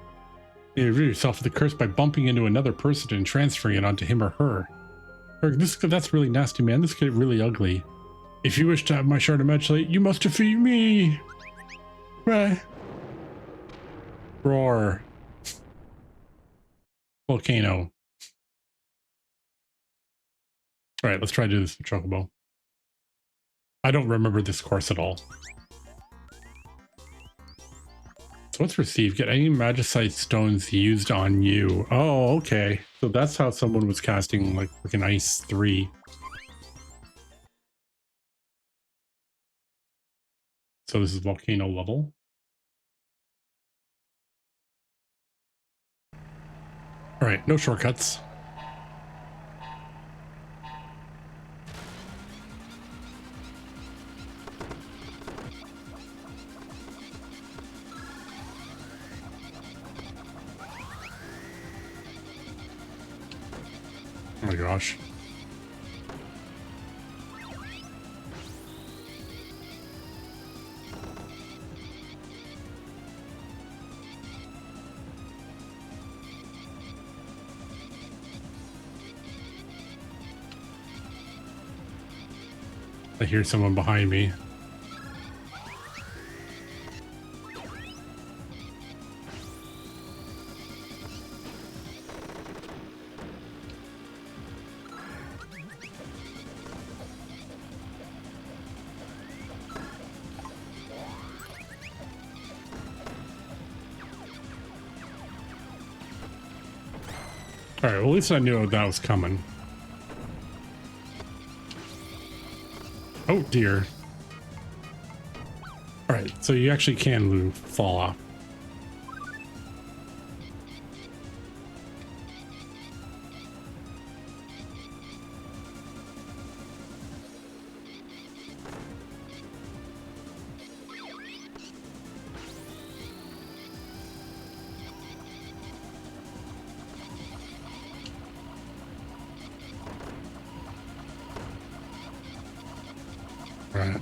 You rid yourself of the curse by bumping into another person and transferring it onto him or her. That's really nasty, man. This could get really ugly. If you wish to have my shard of Magicite, you must defeat me. Roar. Volcano. All right, let's try to do this with Chocobo. I don't remember this course at all. So what's received? Get any Magicite stones used on you. Oh, okay. So that's how someone was casting like an Ice 3. So this is volcano level. All right, no shortcuts. Oh my gosh. I hear someone behind me. All right, well, at least I knew that was coming. Oh dear. All right, so you actually can fall off. Right.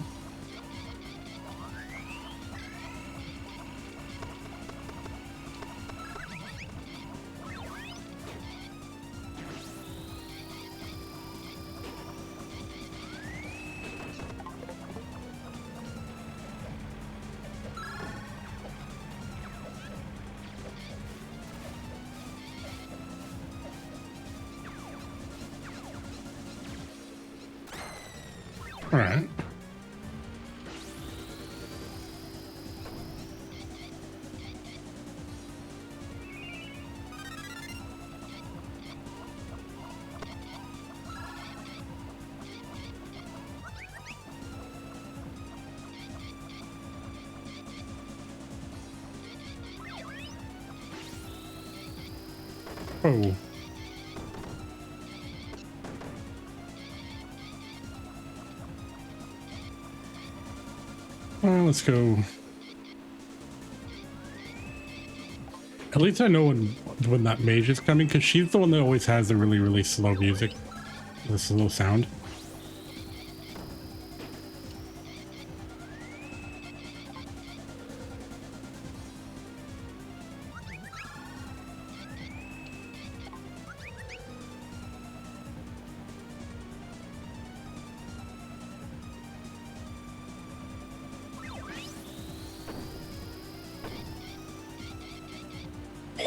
All right. Oh. Well, let's go. At least I know when that mage is coming, because she's the one that always has the really, really slow music. The slow sound.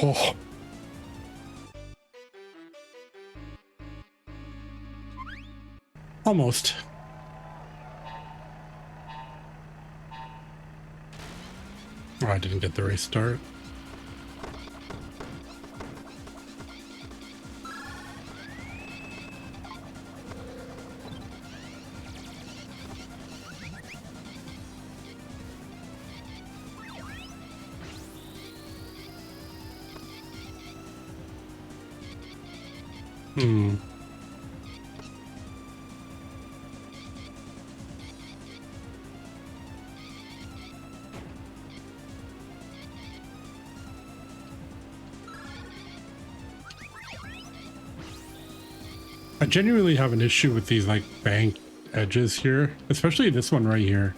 Oh. Almost. Oh, I didn't get the race start. Hmm. I genuinely have an issue with these like bank edges here, especially this one right here.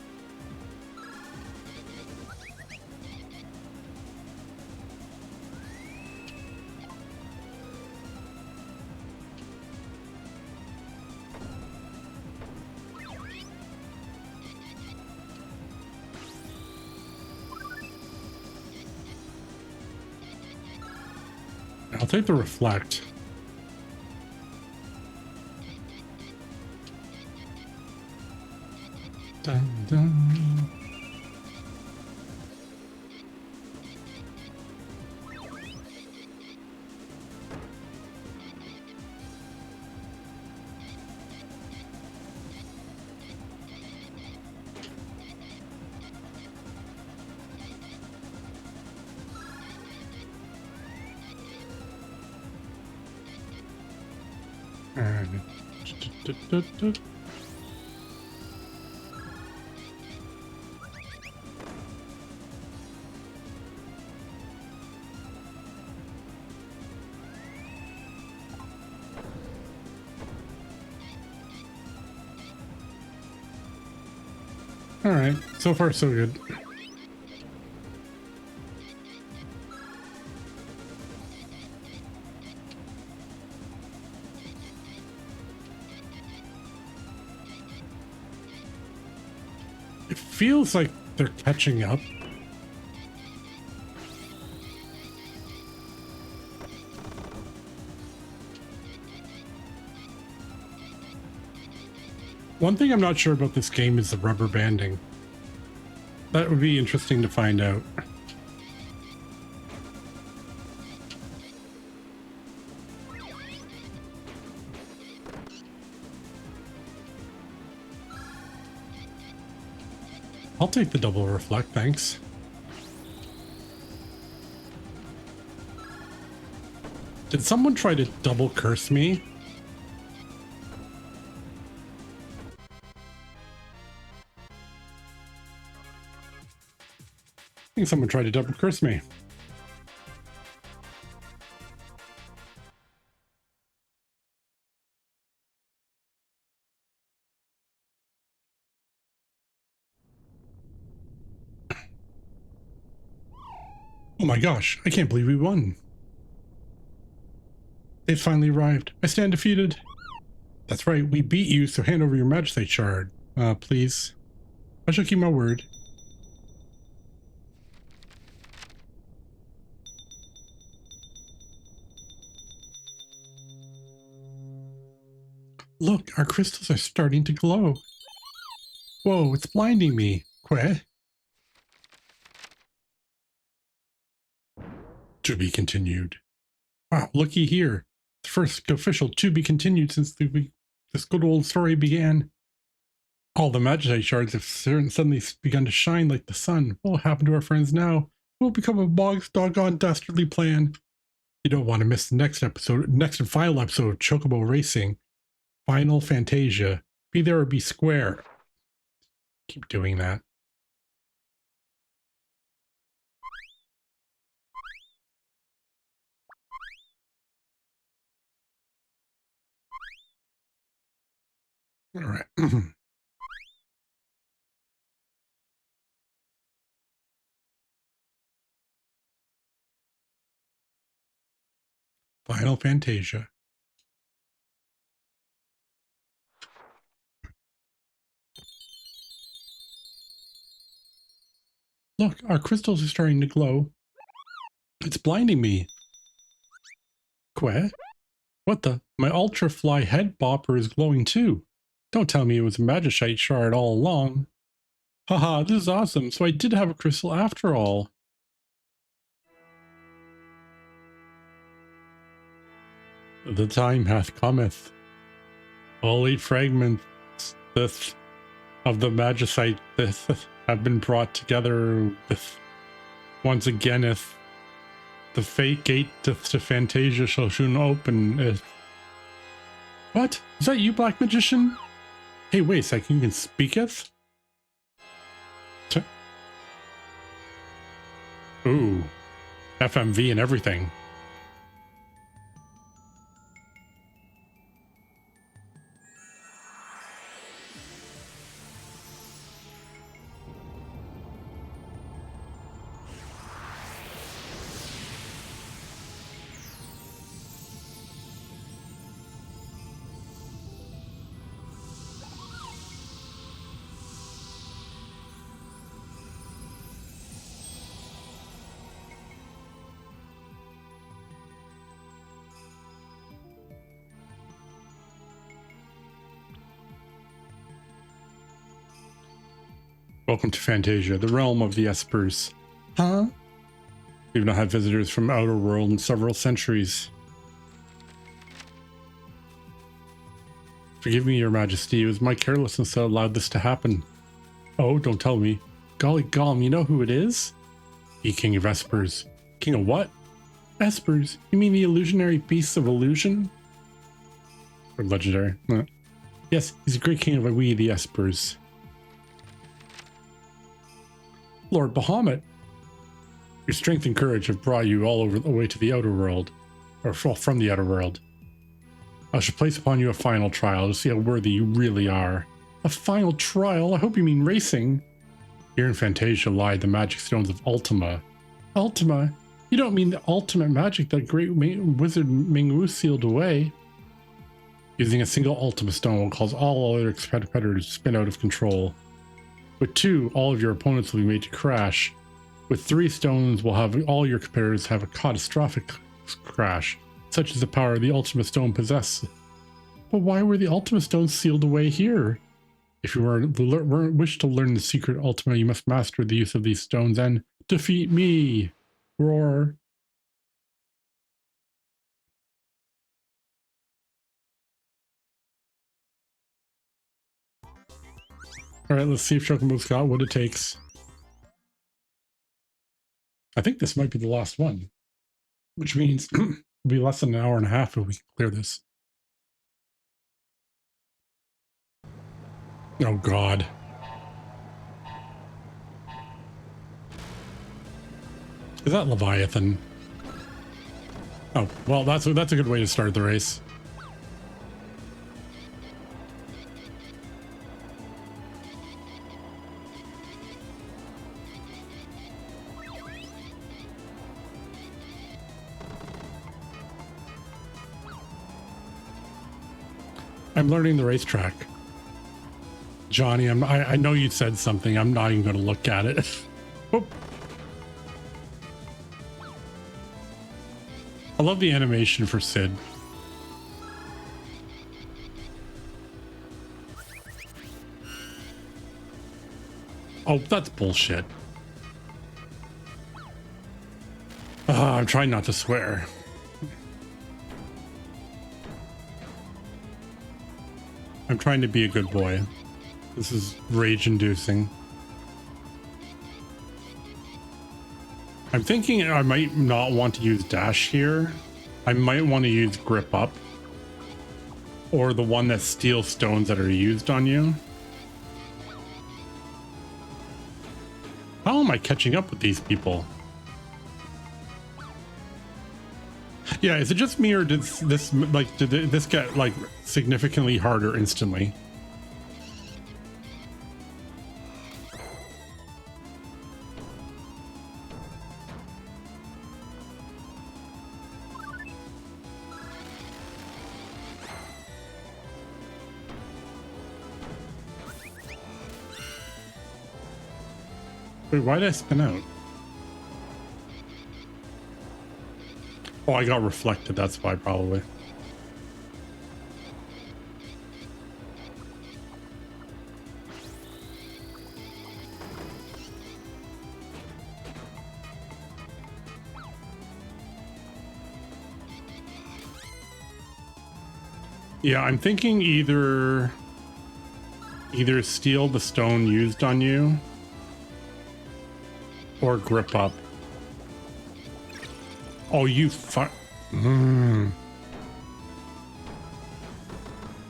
I'll take the reflect. Dun, dun. And all right, so far so good. It feels like they're catching up. One thing I'm not sure about this game is the rubber banding. That would be interesting to find out. I'll take the double reflect, thanks. Did someone try to double curse me? I think someone tried to double curse me. Oh my gosh, I can't believe we won. They've finally arrived. I stand defeated. That's right, we beat you, so hand over your Magicite shard. Please. I shall keep my word. Look, our crystals are starting to glow. Whoa, it's blinding me. Queh? To be continued. Wow, looky here. The first official to be continued since this good old story began. All the Magicite shards have suddenly begun to shine like the sun. What will happen to our friends now? It will become a doggone dastardly plan. You don't want to miss the next and final episode of Chocobo Racing. Final Fantasia. Be there or be square. Keep doing that. All right. Final Fantasia. Look, our crystals are starting to glow. It's blinding me. Queh? What the? My Ultra Fly head bopper is glowing too. Don't tell me it was a Magicite shard all along. Haha, this is awesome. So I did have a crystal after all. The time hath cometh. All 8 fragments this of the Magicite this have been brought together with once again if the fate gate to Fantasia shall soon open. What? Is that you, Black Magician? Hey, wait a second, you can speaketh? Ooh. FMV and everything. Welcome to Fantasia, the realm of the Espers. Huh? We've not had visitors from outer world in several centuries. Forgive me, your majesty, it was my carelessness that allowed this to happen. Oh, don't tell me. Golly gum, you know who it is? The King of Espers. King of what? Espers. You mean the illusionary beasts of illusion? Or legendary. Yes, he's a great king of we, the Espers. Lord Bahamut, your strength and courage have brought you all over the way to the outer world, or from the outer world. I shall place upon you a final trial to see how worthy you really are. A final trial? I hope you mean racing. Here in Fantasia lie the magic stones of Ultima. Ultima? You don't mean the ultimate magic that great wizard Mingwu sealed away? Using a single Ultima stone will cause all other competitors to spin out of control. With 2, all of your opponents will be made to crash. With 3 stones, we'll have all your competitors have a catastrophic crash, such as the power the Ultima Stone possesses. But why were the Ultima Stones sealed away here? If you wish to learn the secret Ultima, you must master the use of these stones and defeat me. Roar. Alright, let's see if Chocobo's got what it takes. I think this might be the last one, which means it'll be less than an hour and a half if we can clear this. Oh god. Is that Leviathan? Oh, well, that's a good way to start the race. I'm learning the racetrack. Johnny, I know you said something. I'm not even going to look at it. Oh. I love the animation for Sid. Oh, that's bullshit. I'm trying not to swear. I'm trying to be a good boy. This is rage-inducing. I'm thinking I might not want to use dash here. I might want to use grip up. Or the one that steals stones that are used on you. How am I catching up with these people? Yeah, is it just me or did this get like significantly harder instantly? Wait, why did I spin out? Oh, I got reflected, that's why, probably. Yeah, I'm thinking either steal the stone used on you or grip up. Oh, you fuck.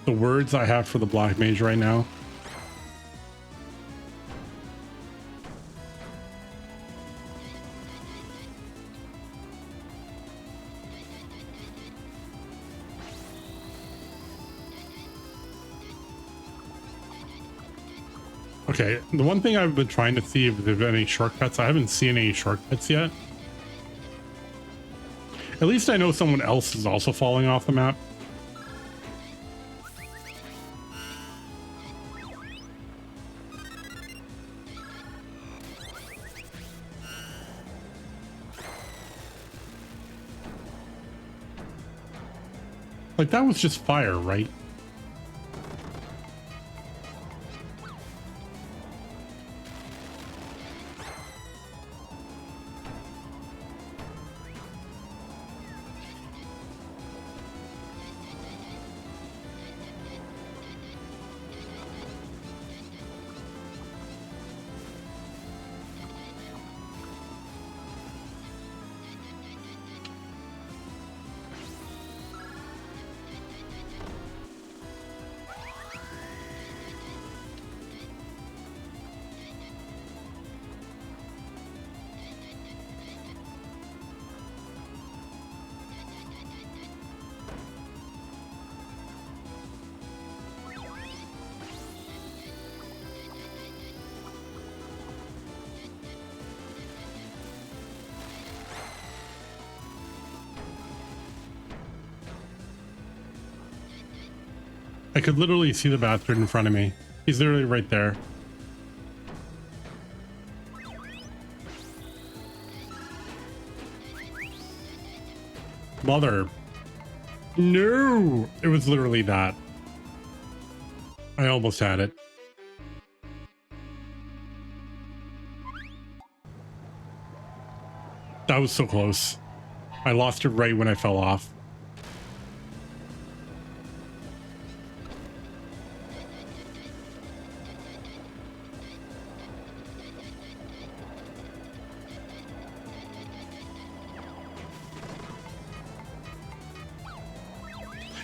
the words I have for the Black Mage right now. Okay, the one thing I've been trying to see if there's any shortcuts. I haven't seen any shortcuts yet. At least I know someone else is also falling off the map. Like, that was just fire, right? I could literally see the bastard in front of me. He's literally right there. Mother. No! It was literally that. I almost had it. That was so close. I lost it right when I fell off.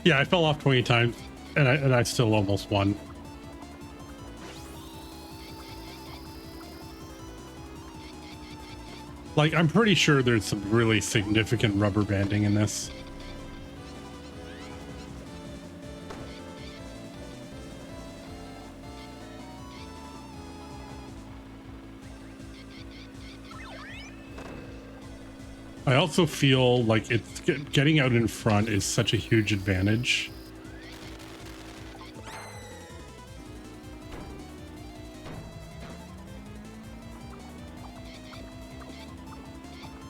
Yeah, I fell off 20 times, and I still almost won. Like, I'm pretty sure there's some really significant rubber banding in this. I also feel like it's getting out in front is such a huge advantage.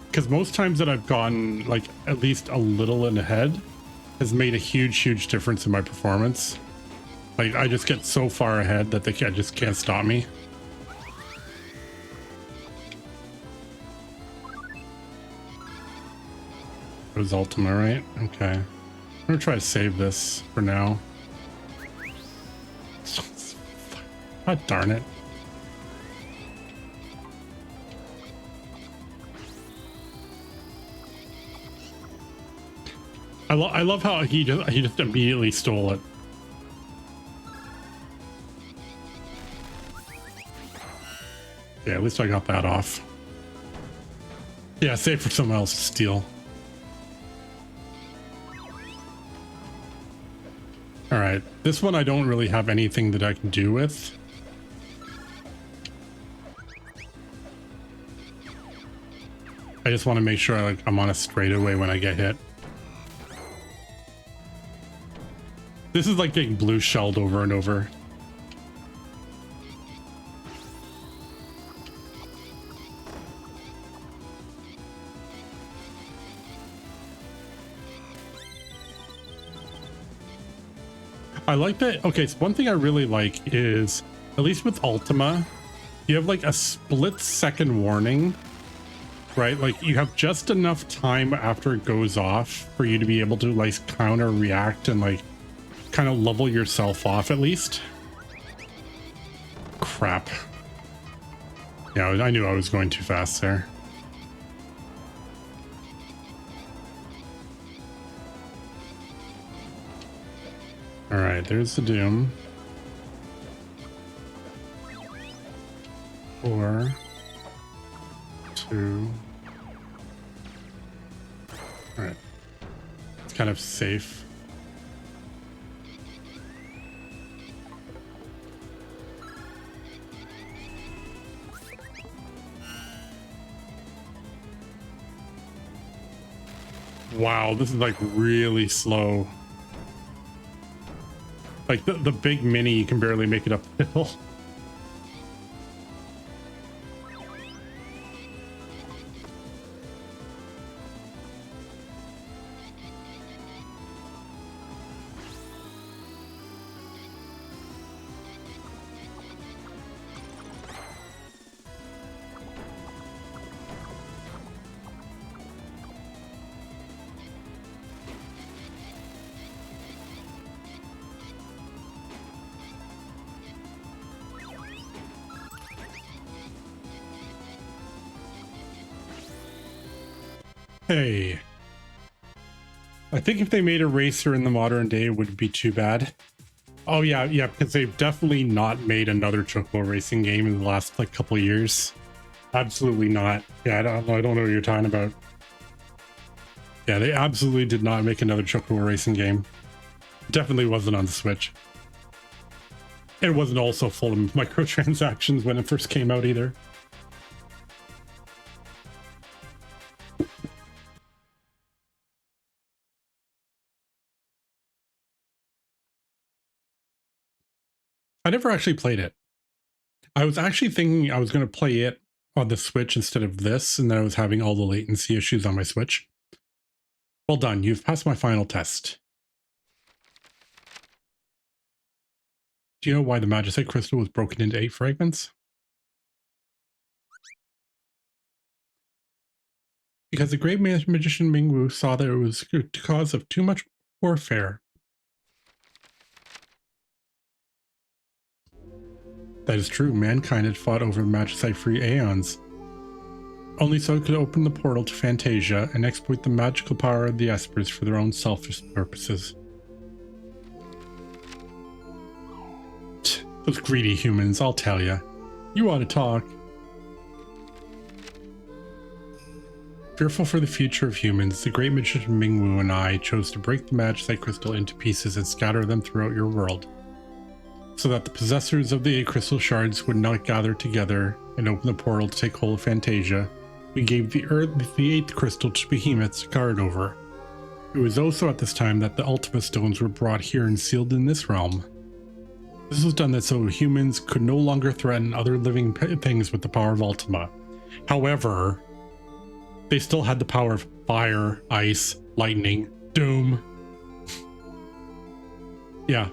Because most times that I've gotten like at least a little in ahead has made a huge difference in my performance. Like, I just get so far ahead that they just can't stop me. It was Ultima, right? Okay. I'm gonna try to save this for now. God darn it. I love how he just immediately stole it. Yeah, at least I got that off. Yeah, save for someone else to steal. All right, this one I don't really have anything that I can do with. I just want to make sure I'm on a straightaway when I get hit. This is like getting blue shelled over and over. I like that. Okay, so one thing I really like is, at least with Ultima, you have like a split-second warning, right? Like, you have just enough time after it goes off for you to be able to like counter react and like kind of level yourself off at least. Crap. Yeah, I knew I was going too fast there. All right, there's the Doom. 4, 2. All right, it's kind of safe. Wow, this is like really slow. Like the big mini, you can barely make it uphill. Hey, I think if they made a racer in the modern day, it wouldn't be too bad. Oh yeah, because they've definitely not made another Chocobo racing game in the last like couple of years. Absolutely not. Yeah, I don't know what you're talking about. Yeah, they absolutely did not make another Chocobo racing game. Definitely wasn't on the Switch. It wasn't also full of microtransactions when it first came out either. I never actually played it. I was actually thinking I was going to play it on the Switch instead of this, and then I was having all the latency issues on my Switch. Well done, you've passed my final test. Do you know why the Magicite crystal was broken into 8 fragments? Because the great magician Ming Wu saw that it was the cause of too much warfare. That is true, mankind had fought over the Magicite for aeons. Only so it could open the portal to Fantasia and exploit the magical power of the Espers for their own selfish purposes. Those greedy humans, I'll tell ya. You ought to talk. Fearful for the future of humans, the great magician Ming Wu and I chose to break the Magicite crystal into pieces and scatter them throughout your world, so that the possessors of the 8 crystal shards would not gather together and open the portal to take hold of Fantasia. We gave the 8th crystal to behemoths to guard over. It was also at this time that the Ultima Stones were brought here and sealed in this realm. This was done that so humans could no longer threaten other living things with the power of Ultima. However, they still had the power of fire, ice, lightning, doom. Yeah,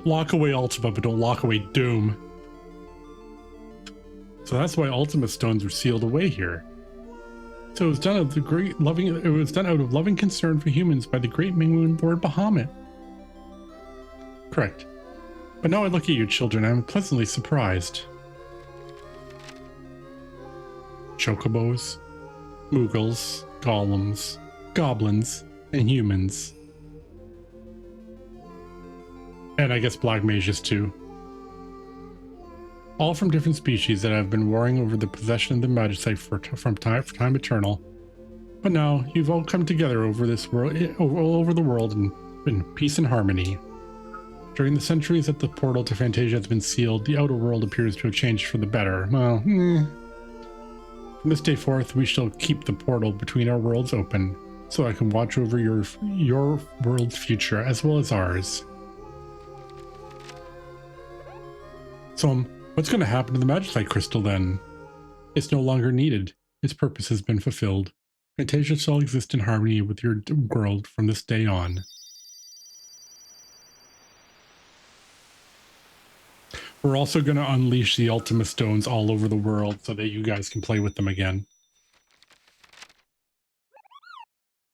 lock away Ultima, but don't lock away doom. So that's why Ultima Stones were sealed away here. So it was done out of loving concern for humans by the great Ming Wu and Lord Bahamut. Correct. But now I look at you children, I'm pleasantly surprised. Chocobos, Moogles, Golems, Goblins, and humans. And I guess Black Mages too. All from different species that have been warring over the possession of the Magicite from time eternal. But now you've all come together over this world, all over the world in peace and harmony. During the centuries that the portal to Fantasia has been sealed, the outer world appears to have changed for the better. Well, From this day forth, we shall keep the portal between our worlds open, so I can watch over your world's future as well as ours. So, what's going to happen to the Magicite crystal then? It's no longer needed. Its purpose has been fulfilled. Fantasia shall exist in harmony with your world from this day on. We're also going to unleash the Ultima Stones all over the world so that you guys can play with them again.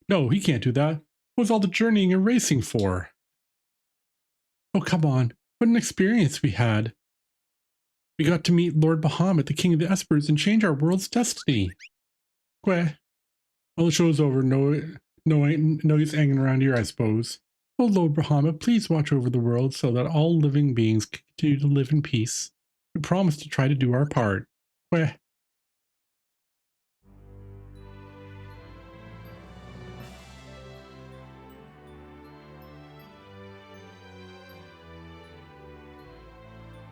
No, he can't do that. What was all the journeying and racing for? Oh, come on. What an experience we had. We got to meet Lord Bahamut, the King of the Espers, and change our world's destiny. Well, the show's over. No use hanging around here, I suppose. Oh Lord Bahamut, please watch over the world so that all living beings can continue to live in peace. We promise to try to do our part. Weh.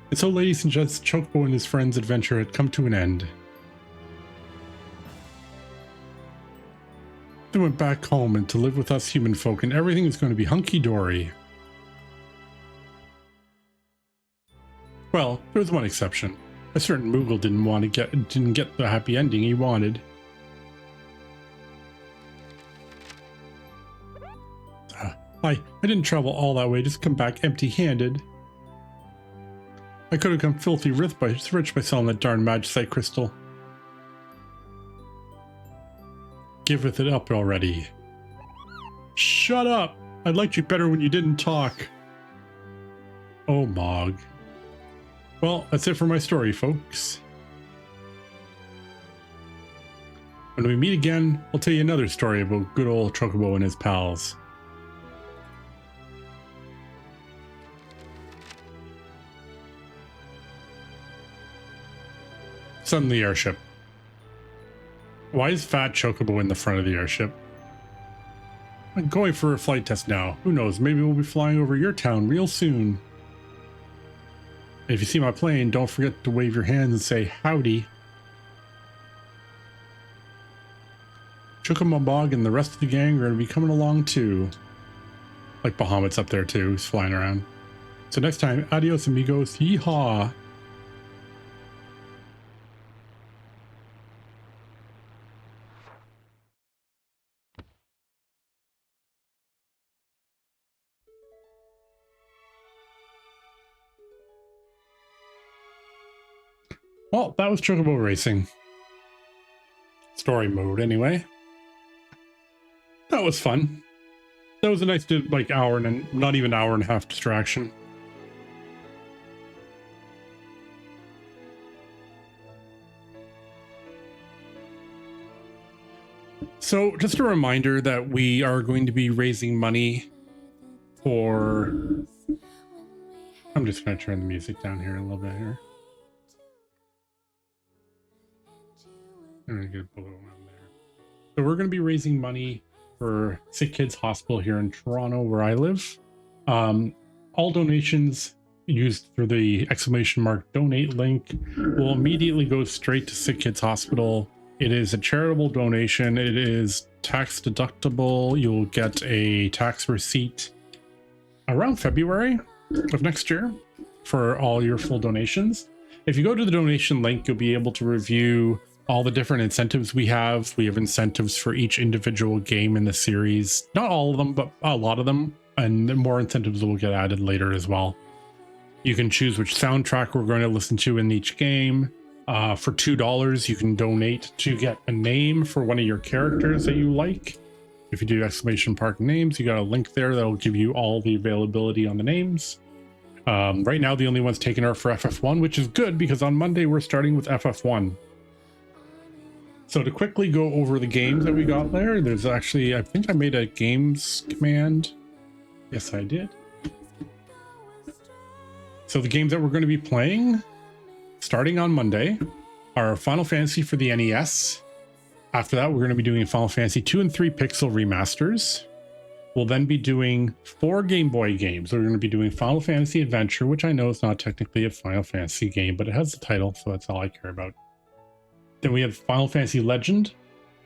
And so, ladies and gents, Chocobo and his friends' adventure had come to an end. They went back home and to live with us human folk, and everything is going to be hunky-dory. Well, there was one exception. A certain Moogle didn't get the happy ending he wanted. I didn't travel all that way just to come back empty-handed. I could have come filthy rich by selling that darn magicite crystal. Giveth it up already. Shut up! I liked you better when you didn't talk. Oh, Mog. Well, that's it for my story, folks. When we meet again, I'll tell you another story about good old Chocobo and his pals. Suddenly, the airship. Why is Fat Chocobo in the front of the airship? I'm going for a flight test now. Who knows, maybe we'll be flying over your town real soon. If you see my plane, don't forget to wave your hands and say howdy. Chocobo and the rest of the gang are going to be coming along too. Like Bahamut's up there too, he's flying around. So next time, adios amigos, yeehaw! Well, that was Chocobo Racing. Story mode, anyway. That was fun. That was a nice, like, hour and not even hour and a half distraction. So, just a reminder that we are going to be raising money for... I'm just going to turn the music down here a little bit here. I'm going to get below around there. So we're going to be raising money for Sick Kids Hospital here in Toronto, where I live. All donations used through the !donate link will immediately go straight to Sick Kids Hospital. It is a charitable donation. It is tax deductible. You'll get a tax receipt around February of next year for all your full donations. If you go to the donation link, you'll be able to review all the different incentives we have. We have incentives for each individual game in the series. Not all of them, but a lot of them. And more incentives will get added later as well. You can choose which soundtrack we're going to listen to in each game. For $2, you can donate to get a name for one of your characters that you like. If you do !park names, you got a link there that'll give you all the availability on the names. Right now, the only ones taken are for FF1, which is good because on Monday we're starting with FF1. So to quickly go over the games that we got there, there's actually, I think I made a games command. Yes, I did. So the games that we're going to be playing, starting on Monday, are Final Fantasy for the NES. After that, we're going to be doing Final Fantasy 2 and 3 Pixel Remasters. We'll then be doing 4 Game Boy games. We're going to be doing Final Fantasy Adventure, which I know is not technically a Final Fantasy game, but it has the title, so that's all I care about. Then we have Final Fantasy Legend,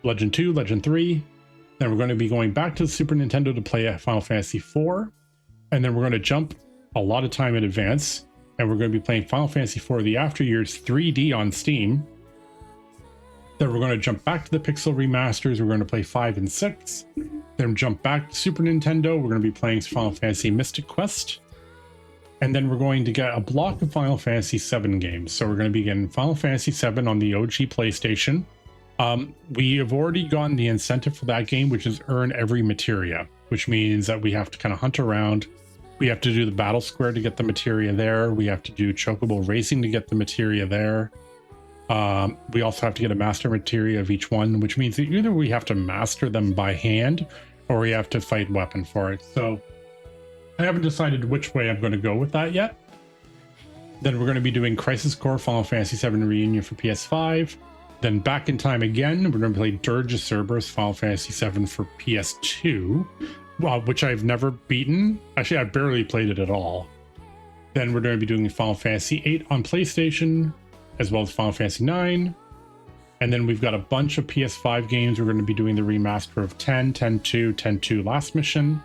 Legend 2, Legend 3. Then we're going to be going back to the Super Nintendo to play Final Fantasy 4. And then we're going to jump a lot of time in advance. And we're going to be playing Final Fantasy 4 The After Years 3D on Steam. Then we're going to jump back to the Pixel Remasters. We're going to play 5 and 6. Then jump back to Super Nintendo. We're going to be playing Final Fantasy Mystic Quest. And then we're going to get a block of Final Fantasy 7 games. So we're going to be getting Final Fantasy 7 on the OG PlayStation. We have already gotten the incentive for that game, which is earn every materia, which means that we have to kind of hunt around. We have to do the battle square to get the materia there. We have to do Chocobo Racing to get the materia there. We also have to get a master materia of each one, which means that either we have to master them by hand or we have to fight weapon for it. So I haven't decided which way I'm going to go with that yet. Then we're going to be doing Crisis Core Final Fantasy VII Reunion for PS5. Then Back in Time again, we're going to play Dirge of Cerberus Final Fantasy VII for PS2, which I've never beaten. Actually, I barely played it at all. Then we're going to be doing Final Fantasy VIII on PlayStation, as well as Final Fantasy IX. And then we've got a bunch of PS5 games. We're going to be doing the remaster of 10, 10-2, 10-2 Last Mission.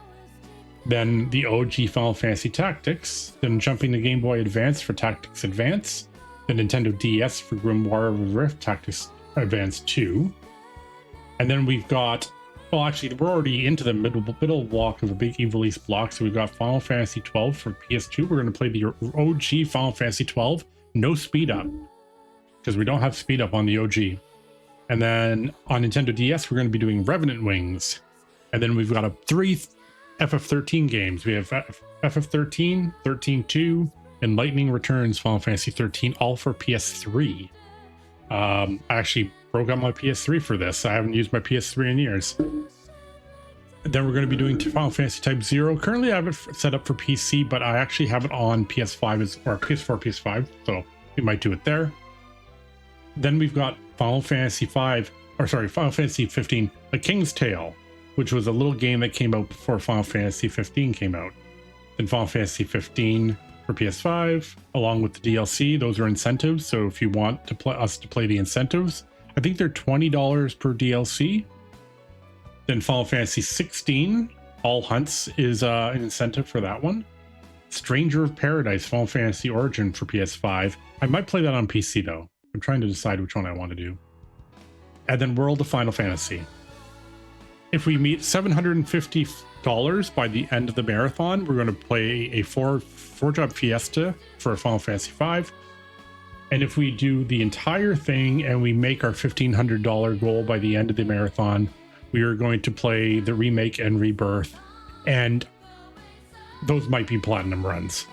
Then the OG Final Fantasy Tactics. Then jumping to Game Boy Advance for Tactics Advance. The Nintendo DS for Grimoire of Rift Tactics Advance 2. And then we've got, well, actually, we're already into the middle block of a big release block. So we've got Final Fantasy 12 for PS2. We're going to play the OG Final Fantasy 12, no speed up, because we don't have speed up on the OG. And then on Nintendo DS, we're going to be doing Revenant Wings. And then we've got 3 FF13 games. We have FF13, 13-2, and Lightning Returns Final Fantasy 13, all for PS3. I actually broke out my PS3 for this. I haven't used my PS3 in years. And then we're going to be doing Final Fantasy Type 0. Currently, I have it set up for PC, but I actually have it on PS5 or PS4, PS5, so we might do it there. Then we've got Final Fantasy 15, The King's Tale, which was a little game that came out before Final Fantasy 15 came out. Then Final Fantasy 15 for PS5, along with the DLC. Those are incentives, so if you want to play the incentives, I think they're $20 per DLC. Then Final Fantasy 16, All Hunts is an incentive for that one. Stranger of Paradise, Final Fantasy Origin for PS5. I might play that on PC though. I'm trying to decide which one I want to do. And then World of Final Fantasy. If we meet $750 by the end of the marathon, we're going to play a four-job fiesta for Final Fantasy V. And if we do the entire thing and we make our $1,500 goal by the end of the marathon, we are going to play the remake and rebirth. And those might be platinum runs.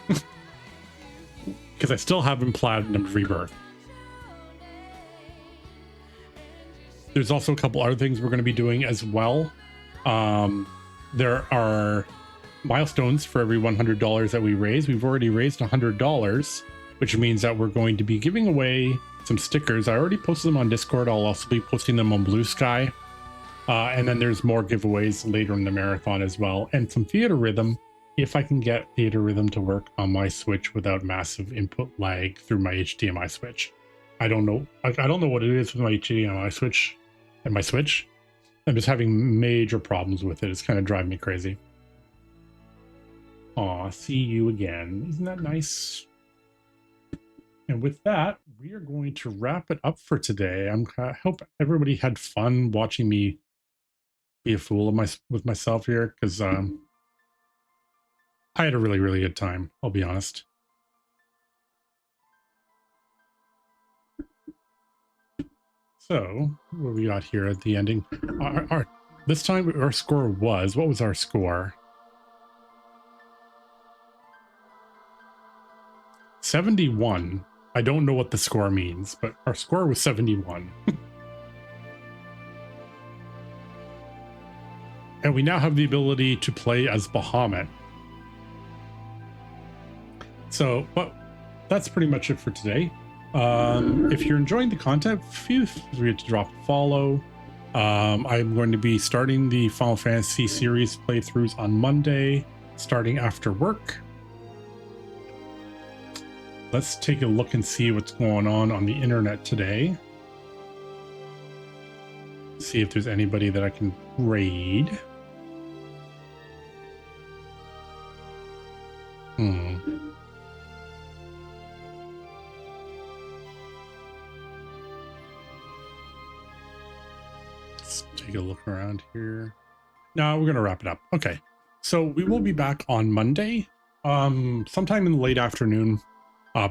Because I still haven't platinumed rebirth. There's also a couple other things we're going to be doing as well. There are milestones for every $100 that we raise. We've already raised $100, which means that we're going to be giving away some stickers. I already posted them on Discord. I'll also be posting them on Blue Sky. And then there's more giveaways later in the marathon as well. And some Theater Rhythm, if I can get Theater Rhythm to work on my Switch without massive input lag through my HDMI switch. I don't know. I don't know what it is with my HDMI switch and my Switch. I'm just having major problems with it. It's kind of driving me crazy. Aw, see you again. Isn't that nice? And with that, we are going to wrap it up for today. I hope everybody had fun watching me be a fool of with myself here, because I had a really, really good time, I'll be honest. So, what we got here at the ending? This time our score was, what was our score? 71. I don't know what the score means, but our score was 71. And we now have the ability to play as Bahamut. So, well, that's pretty much it for today. If you're enjoying the content, feel free to drop a follow. I'm going to be starting the Final Fantasy series playthroughs on Monday, starting after work. Let's take a look and see what's going on the internet today. See if there's anybody that I can raid. Let's take a look around here. No, we're gonna wrap it up. Okay, so we will be back on Monday, sometime in the late afternoon,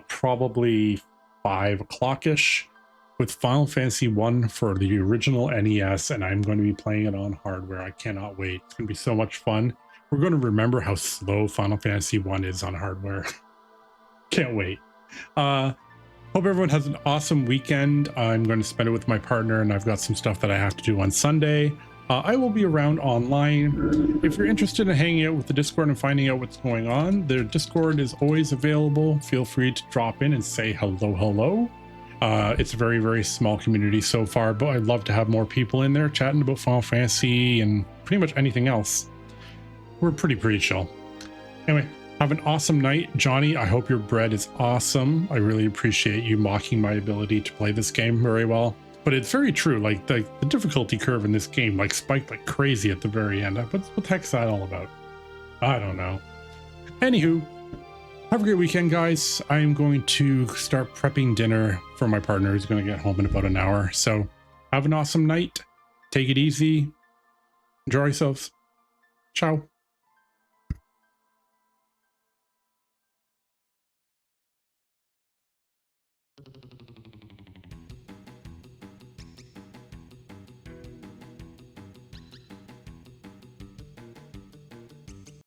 probably 5 o'clock-ish, with Final Fantasy 1 for the original NES, and I'm going to be playing it on hardware. I cannot wait. It's going to be so much fun. We're going to remember how slow Final Fantasy 1 is on hardware. Can't wait. Hope everyone has an awesome weekend. I'm going to spend it with my partner, and I've got some stuff that I have to do on Sunday. I will be around online. If you're interested in hanging out with the Discord and finding out what's going on, the Discord is always available. Feel free to drop in and say hello. It's a very, very small community so far, but I'd love to have more people in there chatting about Final Fantasy and pretty much anything else. We're pretty chill. Anyway, have an awesome night. Johnny, I hope your bread is awesome. I really appreciate you mocking my ability to play this game very well. But it's very true, like the difficulty curve in this game like spiked like crazy at the very end. What the heck's that all about? I don't know. Anywho, have a great weekend, guys. I'm going to start prepping dinner for my partner who's going to get home in about an hour. So have an awesome night. Take it easy. Enjoy yourselves. Ciao.